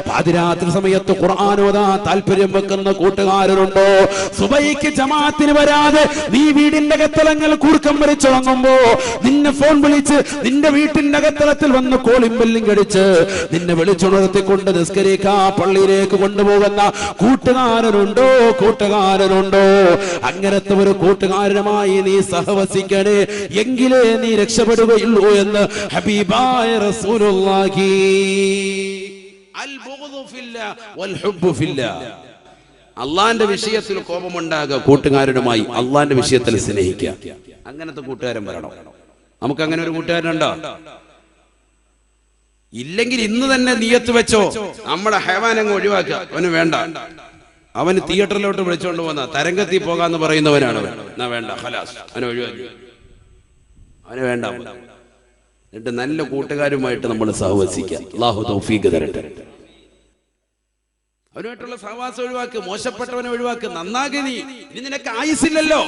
പാതിരാത്രി സമയത്ത് ഖുർആൻ ഓതാൻ താല്പര്യം വെക്കുന്ന കൂട്ടുകാരനുണ്ടോ സുബഹിക്ക് ജമാഅത്തിന് വരാതെ നീ വീടിന്റെ അകത്തളങ്ങൾ കൂർക്കം വരച്ചുറങ്ങുമ്പോ നിന്നെ ഫോൺ വിളിച്ച് നിന്റെ വീട്ടിന്റെ അകത്തളത്തിൽ വന്ന് കോളിംഗ് ബെല്ലിംഗ് അടിച്ച് നിന്നെ വിളിച്ചുണർത്തിക്കൊണ്ട് നിസ്കരിക്കാ പള്ളിയിലേക്ക് കൊണ്ടുപോകുന്ന കൂട്ടുകാരനുണ്ടോ കൂട്ടുകാരനുണ്ടോ അങ്ങനത്തെ ഒരു കൂട്ടുകാരനുമായി നീ സഹവസിക്കണേ എങ്കിലേ നീ രക്ഷപ്പെടുകയുള്ളൂ എന്ന് ഹബീബായ റസൂലുള്ളാഹി അൽ ബുഗ്ദു ഫില്ലാ വൽ ഹുബ്ബു ഫില്ലാ അള്ളാന്റെ വിഷയത്തിൽ കോപമുണ്ടാകുക കൂട്ടുകാരനുമായി അള്ളാന്റെ വിഷയത്തിൽ സ്നേഹിക്കുക അങ്ങനത്തെ കൂട്ടുകാരൻ വരണം നമുക്ക് അങ്ങനെ ഒരു കൂട്ടുകാരനുണ്ടോ ഇല്ലെങ്കിൽ ഇന്ന് തന്നെ നിയത്ത് വെച്ചോ നമ്മുടെ ഹൈവാൻ അങ്ങ് ഒഴിവാക്കുക അവന് വേണ്ട അവന് തിയേറ്ററിലോട്ട് വിളിച്ചോണ്ട് പോന്ന തരംഗത്തിൽ പോകാന്ന് പറയുന്നവനാണ് എന്നാ വേണ്ട ഖലാസ് അവനെ ഒഴിവാക്കി അവന് വേണ്ട എന്നിട്ട് നല്ല കൂട്ടുകാരുമായിട്ട് നമ്മൾ സഹവസിക്കുക അല്ലാഹു തൗഫീഖ് തരട്ടെ അവനുമായിട്ടുള്ള സഹവാസം ഒഴിവാക്ക് മോശപ്പെട്ടവനെ ഒഴിവാക്ക് നന്നാകെ നീ ഇനി നിനക്ക് ആയുസില്ലല്ലോ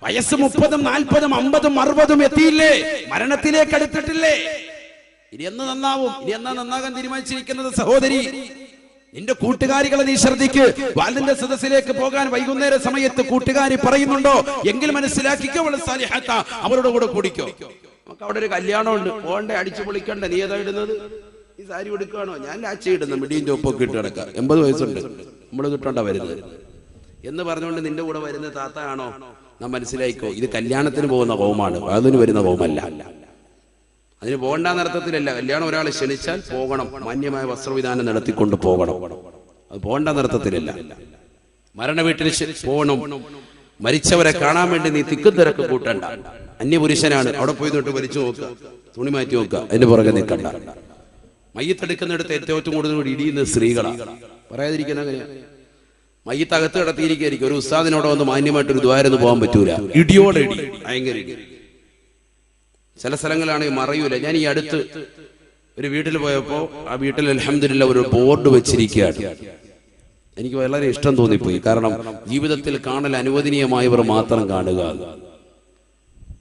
വയസ്സ് 30, 40, 50, 60 എത്തിയില്ലേ മരണത്തിലേക്ക് അടുത്തിട്ടില്ലേ ഇനി എന്ന് നന്നാവും ഇനി എന്നാ നന്നാകാൻ തീരുമാനിച്ചിരിക്കുന്നത് സഹോദരി നിന്റെ കൂട്ടുകാരികളെ നീ ശ്രദ്ധിക്ക് വാലിന്റെ സദസ്സിലേക്ക് പോകാൻ വൈകുന്നേര സമയത്ത് കൂട്ടുകാരി പറയുന്നുണ്ടോ എങ്കിൽ മനസ്സിലാക്കിക്കോ അവരുടെ കൂടെ കൂടിക്കോ നമുക്ക് അവിടെ ഒരു കല്യാണം ഉണ്ട് പോകണ്ടേ അടിച്ചു പൊളിക്കണ്ടേ നീ ഏതാ ഇടുന്നത് ഈ സാരി എടുക്കുകയാണോ ഞാൻ ലാച്ച ഇടുന്ന മിടീന്റെ ഒപ്പൊക്കെ ഇട്ട് കിടക്കാം 80 വയസ്സുണ്ട് നമ്മൾ കിട്ടണ്ട വരുന്നത് എന്ന് പറഞ്ഞുകൊണ്ട് നിന്റെ കൂടെ വരുന്ന താത്ത ആണോ നാം മനസ്സിലായിക്കോ ഇത് കല്യാണത്തിന് പോകുന്ന ഹോമാണ് അതിന് വരുന്ന ഹോമല്ല അതിന് പോകണ്ടെന്ന അർത്ഥത്തിലല്ല കല്യാണം ഒരാളെ ക്ഷണിച്ചാൽ പോകണം മാന്യമായ വസ്ത്രവിധാനം നടത്തിക്കൊണ്ട് പോകണം അത് പോകണ്ടെന്ന അർത്ഥത്തിലല്ല മരണ വീട്ടിൽ പോകണം മരിച്ചവരെ കാണാൻ വേണ്ടി നീ തിക്കും തിരക്ക് കൂട്ടണ്ട അന്യപുരുഷനാണ്, അവിടെ പോയി തൊട്ട് വലിച്ചു നോക്കുക, തുണി മാറ്റി നോക്കുക, അതിന്റെ പുറകെ നിൽക്കണ്ട. മയ്യത്തെടുക്കുന്നിടത്ത് ഏറ്റവും കൂടുതൽ ഇടിയുന്ന സ്ത്രീകളാണ്. പറയാതിരിക്കുന്ന അങ്ങനെയാണ്. മയ്യത്ത് അകത്ത് കിടത്തിയിരിക്കും. ഒരു ഉസ്താദിനോട് വന്ന് മാന്യമായിട്ടൊരു ദ്വാരന്ന് പോകാൻ പറ്റൂല, ഇടിയോടെ ഇടി, ഭയങ്കര ഇടി. ചില സ്ഥലങ്ങളാണെങ്കിൽ മറയൂല. ഞാൻ ഈ അടുത്ത് ഒരു വീട്ടിൽ പോയപ്പോ ആ വീട്ടിൽ അൽഹംദുലില്ലാ ഒരു ബോർഡ് വെച്ചിരിക്കുകയാണ്. എനിക്ക് വളരെ ഇഷ്ടം തോന്നിപ്പോയി. കാരണം ജീവിതത്തിൽ കാണൽ അനുവദനീയമായവർ മാത്രം കാണുക.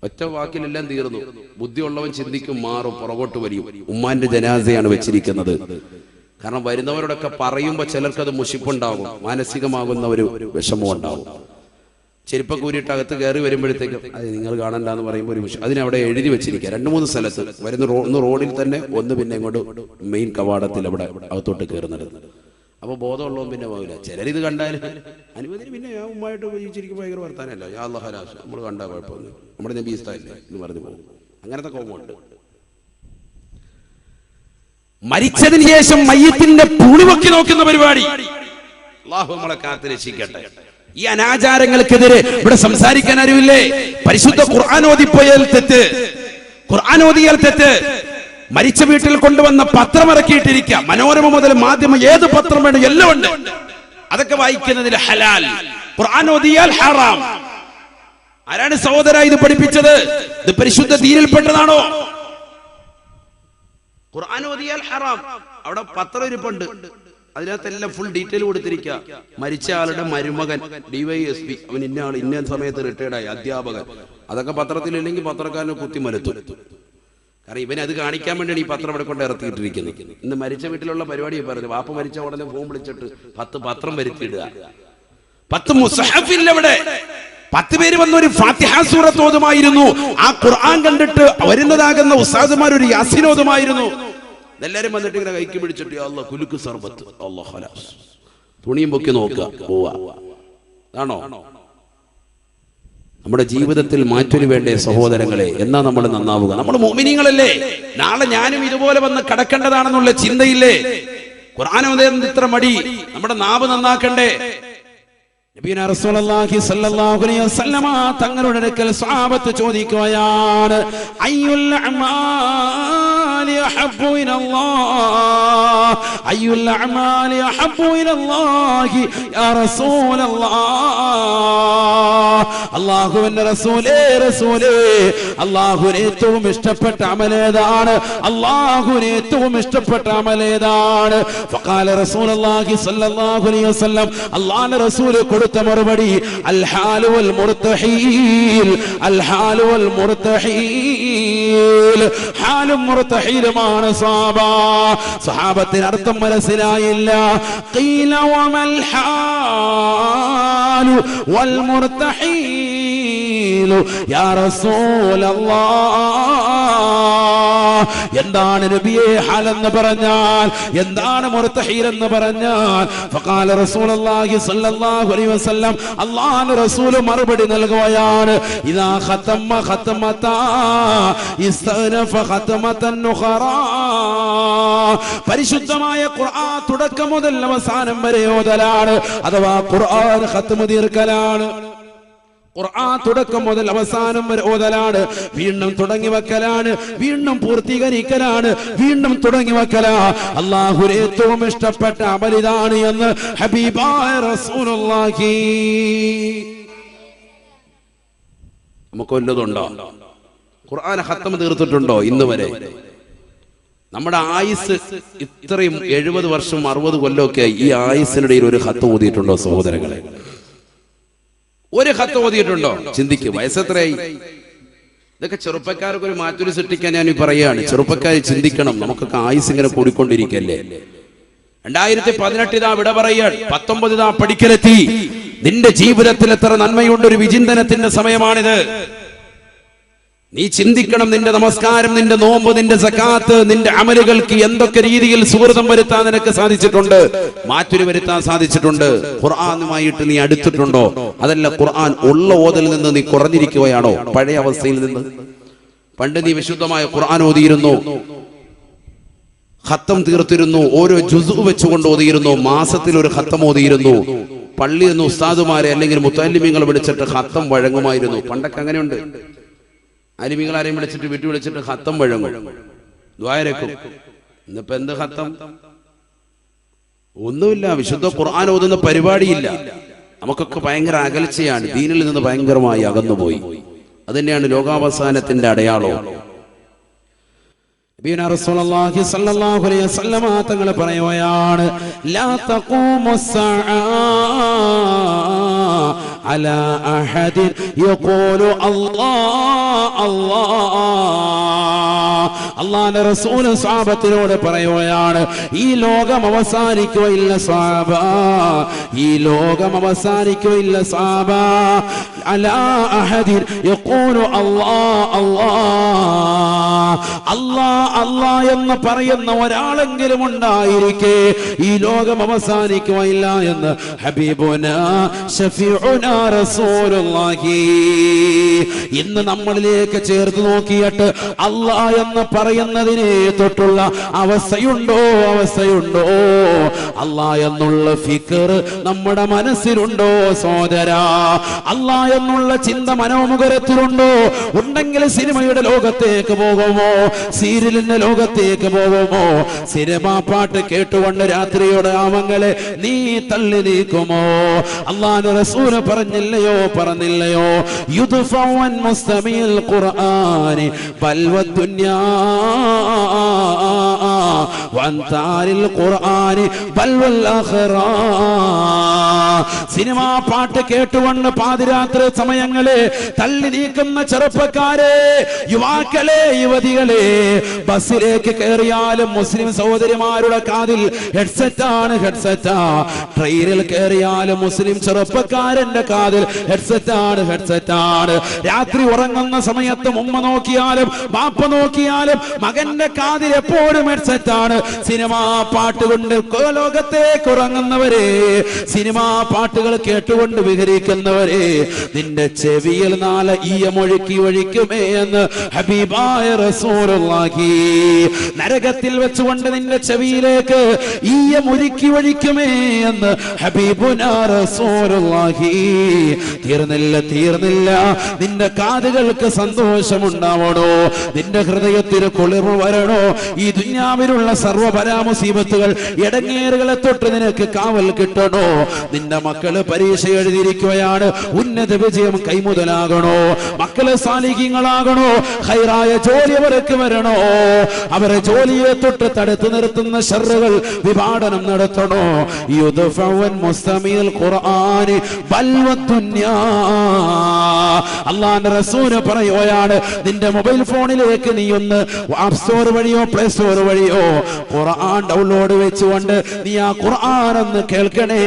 ഒറ്റ വാക്കിലെല്ലാം തീർന്നു. ബുദ്ധിയുള്ളവൻ ചിന്തിക്കും, മാറും, പുറകോട്ട് വരും. ഉമ്മാന്റെ ജനാസയാണ് വെച്ചിരിക്കുന്നത്. കാരണം വരുന്നവരോടൊക്കെ പറയുമ്പോൾ ചിലർക്കത് മുഷിപ്പുണ്ടാകും, മാനസികമാകുന്ന ഒരു വിഷമം ഉണ്ടാവും. ചെരുപ്പൊക്കെ ഊരിയിട്ട് അകത്ത് കയറി വരുമ്പോഴത്തേക്കും അത് നിങ്ങൾ കാണണ്ട എന്ന് പറയുമ്പോൾ ഒരു അതിനവിടെ എഴുതി വെച്ചിരിക്കുക 2-3 സ്ഥലത്ത്. ഒന്ന് റോഡിൽ തന്നെ, ഒന്ന് പിന്നെ ഇങ്ങോട്ട് മെയിൻ കവാടത്തിൽ അവിടെ അകത്തോട്ട് കയറുന്നത്. അപ്പൊ ബോധമുള്ളവൻ പിന്നെ പോകില്ല. ചിലരിത് കണ്ടാൽ അനുവദിന് പിന്നെ ഞാൻ ഉമ്മായിട്ട് ഉപയോഗിച്ചിരിക്കും, ഭയങ്കര വർത്താനല്ല, യാ അല്ലാഹ് ഹലാസ്, നമ്മൾ കണ്ടാൽ കുഴപ്പമൊന്നും, നമ്മുടെ നബി ഇസ്തായില്ലേ എന്ന് പറഞ്ഞു പോകും. അങ്ങനത്തെ കോമുണ്ട്. മരിച്ചതിന് ശേഷം മയ്യത്തിന്റെ പുളിവൊക്കി നോക്കുന്ന പരിപാടി അല്ലാഹു നമ്മളെ കാത്ത് രക്ഷിക്കട്ടെ. ഈ അനാചാരങ്ങൾക്കെതിരെ ഇവിടെ സംസാരിക്കാൻ അറിവില്ലേ? പരിശുദ്ധ ഖുർആൻ ഓതിപ്പോയാൽ തെറ്റ്, ഖുർആൻ ഓതിയാൽ തെറ്റ്. മരിച്ച വീട്ടിൽ കൊണ്ടുവന്ന പത്രം ഇറക്കിയിട്ടിരിക്കുക, മനോരമ മുതൽ മാധ്യമം, ഏത് പത്രം വേണം എല്ലാം ഉണ്ട്. അതൊക്കെ വായിക്കുന്നതിൽ ഹലാൽ, ഖുർആൻ ഓതിയാൽ ഹറാം. ആരാണ് സഹോദര ഇത് പഠിപ്പിച്ചത്? ഇത് പരിശുദ്ധ ദീനിൽപ്പെട്ടതാണോ? ഖുർആൻ ഓതിയാൽ ഹറാം. അവിടെ പത്രം ഇരിപ്പുണ്ട്, അതിനകത്തെല്ലാം ഫുൾ ഡീറ്റെയിൽ കൊടുത്തിരിക്കുക. മരിച്ച ആളുടെ മരുമകൻ DYSP, അവൻ ഇന്ന ആൾ ഇന്ന സമയത്ത് റിട്ടയർഡായി, അധ്യാപകൻ. അതൊക്കെ പത്രത്തിലില്ലെങ്കിൽ പത്രക്കാരനെ കുത്തി മലത്തു. കാരണം ഇവനെ അത് കാണിക്കാൻ വേണ്ടിയാണ് ഈ പത്രം ഇവിടെ കൊണ്ട് ഇറക്കിയിട്ടിരിക്കുന്നത്. ഇന്ന് മരിച്ച വീട്ടിലുള്ള പരിപാടി പറഞ്ഞു. വാപ്പ മരിച്ച ഉടനെ ഫോൺ വിളിച്ചിട്ട് 10 പത്രം വരുത്തിയിടുക. 10 മുസ്ഹഫില്ലവിടെ 10 പേര് വന്ന ഒരു ഫാത്തിഹ സൂറത്ത് ഓതുമായിരുന്നു. ആ ഖുർആൻ കണ്ടിട്ട് വരുന്നതാകുന്ന ഉസ്താദുമാർ ഒരു യാസീൻ ഓതുമായിരുന്നു. എല്ലാരും വന്നിട്ട് ഇങ്ങനെ കൈക്ക് പിടിച്ചിട്ട് അല്ലാഹ് കുലുക്ക് സർബത്ത്, അല്ലാഹ് ഖലാസ്, തുണിയും പൊക്കി നോക്കുക, പോവാ. ആണോ നമ്മുടെ ജീവിതത്തിൽ മാറ്റൊരു വേണ്ടേ സഹോദരങ്ങളെ? എന്നാ നമ്മൾ നന്നാവുക? നമ്മൾ മുഅ്മിനീങ്ങളല്ലേ? നാളെ ഞാനും ഇതുപോലെ വന്ന് കടക്കേണ്ടതാണെന്നുള്ള ചിന്തയില്ലേ? ഖുർആൻ ഓതാൻ ഇത്ര മടി? നമ്മുടെ നാവ് നന്നാക്കണ്ടേ? നബിയുനാ റസൂലുള്ളാഹി സ്വല്ലല്ലാഹു അലൈഹി വസല്ലമ തങ്ങളുടെ അടുക്കൽ സ്വഹാബത്ത് ചോദിക്കുകയാണ്, അയ്യുൽ അഅമാലി അഹബ്ബു ഇലല്ലാഹ്, അയ്യുൽ അഅമാലി അഹബ്ബു ഇലല്ലാഹി യാ റസൂലല്ലാഹ്. അല്ലാഹുവിന്റെ റസൂലേ, റസൂലേ, അല്ലാഹുവിന് ഏറ്റവും ഇഷ്ടപ്പെട്ട അമലേതാണ്? അല്ലാഹുവിന് ഏറ്റവും ഇഷ്ടപ്പെട്ട അമലേതാണ്? ഫഖാല റസൂലുള്ളാഹി സ്വല്ലല്ലാഹു അലൈഹി വസല്ലം, അല്ലാഹുവിന്റെ റസൂൽ കൊടുത്ത മറുപടി, അൽ ഹാലു വൽ മുർതഹീൽ, അൽ ഹാലു വൽ മുർതഹീൽ. ഹാലും മുർതഹീലുമാണ് സ്വഹാബത്തിന് അർത്ഥം മനസ്സിലായില്ല. ഖീല വമൽ ഹാലു വൽ മുർതഹീൽ യാ റസൂലല്ലാഹ്. എന്താണ് നബിയെ ഹാൽ എന്ന് പറഞ്ഞാൽ? എന്താണ് മുർതഹീൽ എന്ന് പറഞ്ഞാൽ? ഫഖാല റസൂലുള്ളാഹി സ്വല്ലല്ലാഹു അലൈഹി വസല്ലം, അല്ലാഹുവിന്റെ റസൂൽ മറുപടി നൽകുകയാണ്, ഇദാ ഖതമ ഖതമതാ ഇസ്തനഫ ഖതമതൻ ഉഖറാ. പരിശുദ്ധമായ ഖുർആൻ തുടക്കം മുതൽ അവസാനം വരെ ഓതലാണ്, അഥവാ ഖുർആൻ ഖത്മ തീർക്കലാണ്. ഖുർആൻ തുടക്കം മുതൽ അവസാനം വരെ ഓതലാണ്, വീണ്ടും തുടങ്ങി വെക്കലാണ്, വീണ്ടും പൂർത്തീകരിക്കലാണ്, വീണ്ടും തുടങ്ങി വെക്കലാ. അല്ലാഹുവിന് ഏറ്റവും ഇഷ്ടപ്പെട്ട അമലിതാണ് എന്ന് ഹബീബായ റസൂലുള്ളാഹി. നമുക്ക് വല്ലതുണ്ടോ? ഖുർആൻ ഖത്മ തീർത്തിട്ടുണ്ടോ ഇന്ന് വരെ? നമ്മുടെ ആയുസ് ഇത്രയും 70 വർഷം 60 കൊല്ലമൊക്കെ ഈ ആയുസിനിടയിൽ ഒരു ഖത്ത് ഓതിയിട്ടുണ്ടോ സഹോദരങ്ങളെ? ഒരു ഖത്ത് ഓതിയിട്ടുണ്ടോ? ചിന്തിക്കും. വയസ്സെത്രയായി? ഇതൊക്കെ ചെറുപ്പക്കാർക്ക് ഒരു മാറ്റൊരു സൃഷ്ടിക്കാൻ ഞാൻ പറയുകയാണ്. ചെറുപ്പക്കാർ ചിന്തിക്കണം, നമുക്കൊക്കെ ആയുസ് ഇങ്ങനെ കൂടിക്കൊണ്ടിരിക്കല്ലേ. 2018 ഇതാ വിട പറയാൻ, 19 ഇതാ പഠിക്കലെത്തി. നിന്റെ ജീവിതത്തിൽ എത്ര നന്മയുണ്ട്, ഒരു വിചിന്തനത്തിന്റെ സമയമാണിത്. നീ ചിന്തിക്കണം, നിന്റെ നമസ്കാരം, നിന്റെ നോമ്പ്, നിന്റെ സക്കാത്ത്, നിന്റെ അമലുകൾക്ക് എന്തൊക്കെ രീതിയിൽ സുഹൃതം വരുത്താൻ നിനക്ക് സാധിച്ചിട്ടുണ്ട്, മാറ്റൊരു വരുത്താൻ സാധിച്ചിട്ടുണ്ട്. ഖുർആനുമായിട്ട് നീ അടുത്തിട്ടുണ്ടോ? അതല്ല ഖുർആൻ ഉള്ള ഓതിൽ നിന്ന് നീ കുറഞ്ഞിരിക്കുകയാണോ പഴയ അവസ്ഥയിൽ നിന്ന്? പണ്ട് നീ വിശുദ്ധമായ ഖുർആൻ ഓതിയിരുന്നു, ഖത്തം തീർത്തിരുന്നു, ഓരോ ജുസു വെച്ചുകൊണ്ട് ഓതിയിരുന്നു, മാസത്തിൽ ഒരു ഖത്തം ഓതിയിരുന്നു. പള്ളിയിൽ നിന്ന് ഉസ്താദുമാരെ അല്ലെങ്കിൽ മുത്തല്ലിമീങ്ങളെ വിളിച്ചിട്ട് ഖത്തം വഴങ്ങുമായിരുന്നു. പണ്ടൊക്കെ അങ്ങനെയുണ്ട്. അലിമികൾ ആരെയും വിളിച്ചിട്ട് വീട്ടിൽ വിളിച്ചിട്ട് ഖത്തം വഴങ്ങും, ദ്വാരക്കും. ഇന്നിപ്പോ എന്ത് ഖത്തം? ഒന്നുമില്ല. വിശുദ്ധ ഖുർആൻ ഓതുന്ന പരിപാടിയില്ല. നമുക്കൊക്കെ ഭയങ്കര അകൽച്ചയാണ്, ദീനിൽ നിന്ന് ഭയങ്കരമായി അകന്നുപോയി. അത് തന്നെയാണ് ലോകാവസാനത്തിന്റെ അടയാളം. റസൂലുള്ളാഹി സ്വല്ലല്ലാഹു അലൈഹി വസല്ലമ തങ്ങൾ പറയുകയാണ്, ലാ തഖൂമുസ്സഅ അലാ അഹദിൻ യഖൂലു അല്ലാഹ് അല്ലാഹ്. അല്ലാഹുവിന്റെ റസൂൽ സ്വഹാബത്തിനോട് പറയുകയാണ്, ഈ ലോകം അവസാനിക്കുകയില്ല സ്വഹാബ, ഈ ലോകം അവസാനിക്കുകയില്ല സ്വഹാബ, അലാ അഹദിൻ യഖൂലു അല്ലാഹ് അല്ലാഹ്, അല്ലാഹ് അല്ലാഹ് എന്ന് പറയുന്ന ഒരാളെങ്കിലും ഉണ്ടായിരിക്കെ ഈ ലോകം അവസാനിക്കുകയില്ല എന്ന് ഹബീബുനാ ശഫീഉനാ റസൂലുള്ളാഹി. ഇന്ന് നമ്മളിലേക്ക് ചേർത്ത് നോക്കിയിട്ട് അല്ലാഹ് എന്ന് പറയുന്നതിനെ തൊട്ടുള്ള അവസ്ഥയുണ്ടോ? അവസ്ഥയുണ്ടോ? അല്ലാഹ് എന്നുള്ള ഫിക്ർ നമ്മുടെ മനസ്സിലുണ്ടോ സോദരാ? അല്ലാഹ് എന്നുള്ള ചിന്ത മനോമുഖരത്തിലുണ്ടോ? ഉണ്ടെങ്കിൽ സിനിമയുടെ ലോകത്തേക്ക് പോകുമോ? സീരിയലിന്റെ ലോകത്തേക്ക് പോകുമോ? സിനിമാ പാട്ട് കേട്ടുകൊണ്ട് രാത്രിയുടെ ആമങ്ങളെ നീ തള്ളി നീക്കുമോ? അല്ലാഹുവിന്റെ റസൂൽ പറഞ്ഞില്ലയോ? യുദ്ഫഉൻ മുസ്തമിൽ ഖുർആനി ബൽവദ്ദുനിയാ വൻതാരിൽ ഖുർആനി ബൽവൽ ആഖിറ. സിനിമാ പാട്ട് കേട്ടുകൊണ്ട് പാതിരാത്രി സമയങ്ങളെ തള്ളി നീക്കുന്ന ചെറുപ്പക്കാരെ, യുവാക്കളെ, യുവതികളെ, ബസ്സിലേക്ക് കയറിയാലും മുസ്ലിം സഹോദരിമാരുടെ കാതിൽ ഹെഡ്സെറ്റാണ്, ഹെഡ്സെറ്റാ. ട്രെയിനിൽ കയറിയാലും മുസ്ലിം ചെറുപ്പക്കാരന്റെ കാതിൽ ഹെഡ്സെറ്റാണ്, ഹെഡ്സെറ്റാണ്. രാത്രി ഉറങ്ങുന്ന സമയത്ത് ഉമ്മ നോക്കിയാലും ബാപ്പ നോക്കിയാലും മകന്റെ കാതിൽ എപ്പോഴും ഹെഡ്സെറ്റാണ്. സിനിമാ പാട്ട് കൊണ്ട് ലോകത്തേക്ക് ഉറങ്ങുന്നവരെ, സിനിമാ പാട്ടുകൾ കേട്ടുകൊണ്ട് വിഹരിക്കുന്നവരെ, നിന്റെ ചെവിയിൽ നാളെ ഈയമൊഴുക്കി ഒഴിക്കുമേ എന്ന് ഹബീബായ റസൂലുള്ളാഹി. നരകത്തിൽ വെച്ചുകൊണ്ട് നിന്റെ ചെവിയിലേക്ക് ഈയമൊഴുക്കി ഒഴിക്കുമേ എന്ന് ഹബീബുനാ റസൂലുള്ളാഹി. തീർന്നില്ല. നിന്റെ കാതുകൾക്ക് സന്തോഷമുണ്ടാവണോ? നിന്റെ ഹൃദയത്തിന് കുളിർമ വരണോ? ഈ ദുനിയാവിലുള്ള സർവ്വപരാമുസീബത്തുകൾ, ഇടങ്ങേറുകളെ തൊട്ട് നിനക്ക് കാവൽ കിട്ടണോ? നിന്റെ മക്കള് പരീക്ഷ എഴുതിയിരിക്കുകയാണ്, ഉന്നത വിജയം കൈമുതലാകണോ? മക്കള് സാലിഹീങ്ങളാകണോ? ഖൈറായ ജോലി അവർക്ക് വരണോ? അവരെ ജോലിയെ തൊട്ട് തടുത്തു നിർത്തുന്ന ശർറുകൾ വിഭാടനം നടത്തണോ? യുദ്ഫഉൻ മുസ്തമിൽ ഖുർആനി ബൽവദ്ദുനിയാ. അല്ലാഹുവിന്റെ റസൂൽ പറയുകയാണ്, നിന്റെ മൊബൈൽ ഫോണിലേക്ക് നീ ഒന്ന് ആപ്പ് സ്റ്റോർ വഴിയോ പ്ലേ സ്റ്റോർ വഴിയോ ഖുർആൻ ഡൗൺലോഡ് വെച്ചുകൊണ്ട് നീ ആ ഖുർആൻ ഒന്ന് കേൾക്കണേ.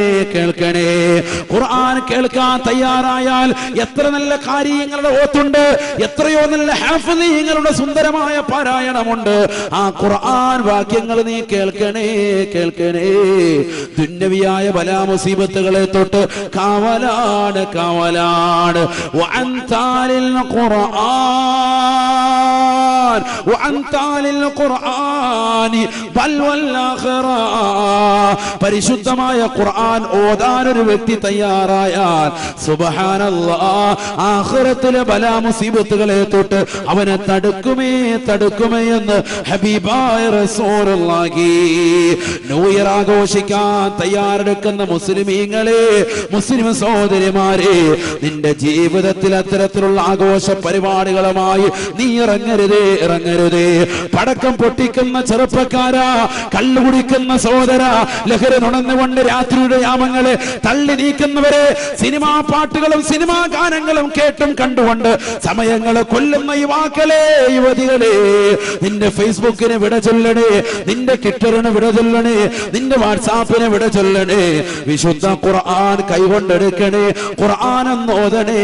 ഖുർആൻ കേൾക്കാൻ തയ്യാറായാൽ എത്ര നല്ല കാര്യങ്ങളുടെ ഓത്തുണ്ട്, എത്രയോ നല്ല ഹാഫിളീങ്ങളുടെ സുന്ദരമായ പാരായണമുണ്ട്. ആ ഖുർആൻ വാക്യങ്ങൾ നീ കേൾക്കണേ. ദുന്യവിയായ ബലാ മുസീബത്തുകളെ തൊട്ട് കാവലാണ്. വഅൻതാലിൽ ഖുർആൻ ബൽ വൽ ആഖിറ. പരിശുദ്ധമായ ഖുർആൻ ഓതാൻ ഒരു വ്യക്തി തയ്യാറായാൽ സുബ്ഹാനല്ലാഹ്, ആഖിറത്തിലെ ബലാ മുസീബത്തുകളെ തൊട്ട് അവനെ തടുക്കുമേ എന്ന് ഹബീബായ റസൂലുള്ളാഹി. ന്യൂ ഇയർ ആഘോഷിക്കാൻ തയ്യാറെടുക്കുന്ന മുസ്ലിമീങ്ങളെ, മുസ്ലിം സഹോദരിമാരെ, നിന്റെ ജീവിതത്തിൽ അത്തരത്തിലുള്ള ആഘോഷ പരിപാടികളുമായി നീ ഇറങ്ങരുതേ. പടക്കം പൊട്ടിക്കുന്ന ചെറുപ്പക്കാരാ, കള്ളു കുടിക്കുന്ന സഹോദര, ലഹരി നുണന്നുകൊണ്ട് രാത്രിയുടെ യാമങ്ങളെ തള്ളി നീക്കുന്നവരെ, സിനിമാ പാട്ടുകളും സിനിമാ ഗാനങ്ങളും കേട്ടും കണ്ടുകൊണ്ട് സമയങ്ങളെ കൊല്ലുന്ന യുവാക്കളെ, യുവതികളെ, നിന്റെ ഫേസ്ബുക്കിന് വിട ചൊല്ലണേ, നിന്റെ ട്വിറ്ററിന് വിട ചൊല്ലണേ, നിന്റെ വാട്സാപ്പിന് വിട ചൊല്ലണേ. വിശുദ്ധ ഖുർആൻ കൈകൊണ്ടെടുക്കണേ. ഖുർആൻ ഓതണേ.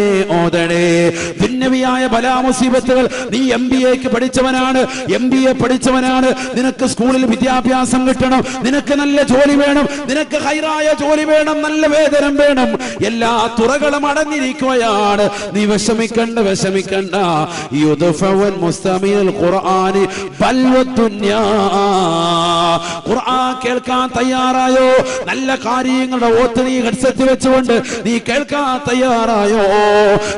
ദുന്യവിയായ ബലാ മുസീബത്തുകൾ, നീ MBA പഠിച്ചവനാണ്, MBA പഠിച്ചവനാണ്, നിനക്ക് സ്കൂളിൽ വിദ്യാഭ്യാസം കിട്ടണം, നിനക്ക് നല്ല ജോലി വേണം, നിനക്ക് ഹൈറായ ജോലി വേണം, നല്ല വേതനം സമാധാനം വേണം. എല്ലാ തുറകളും അടഞ്ഞിരിക്കുകയാണ്. നീ വിഷമിക്കണ്ട. യുദ്ഫവൻ മുസ്തമിൽ ഖുർആനി ബൽവദ്ദുനിയാ. ഖുർആൻ കേൾക്കാൻ തയ്യാറായോ? നല്ല കാര്യങ്ങളുടെ ഓത്ത് നീ ഹെഡ്സെറ്റ് വെച്ചുകൊണ്ട് നീ കേൾക്കാൻ തയ്യാറായോ?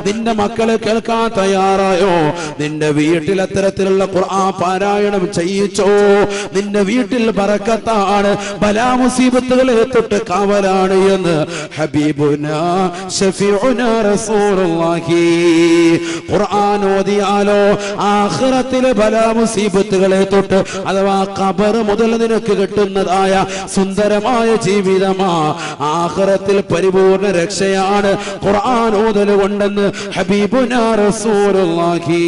നിന്റെ മക്കളെ കേൾക്കാൻ തയ്യാറായോ? നിന്റെ വീട്ടിൽ അത്തരത്തിലുള്ള ഖുർആൻ പാരായണം ചെയ്യിച്ചോ? നിന്റെ വീട്ടിൽ ബറക്കത്താണ്, ബലാ മുസീബത്തുകളെ തൊട്ട് കാവലാണ് എന്ന് ഹബീബുനാ ശഫീഉനാ റസൂലുള്ളാഹി. ഖുർആൻ ഓതിയാലോ ആഖിറത്തിലെ ബലാ മുസീബത്തുകളെ തൊട്ട് അഥവാ ഖബർ മുതൽ നിനക്ക് കിട്ടുന്നതായ സുന്ദരമായ ജീവിതമാ, ആഖിറത്തിൽ പരിപൂർണ രക്ഷയാണ് ഖുർആൻ ഓതൽ കൊണ്ടെന്ന് ഹബീബുനാ റസൂലുള്ളാഹി.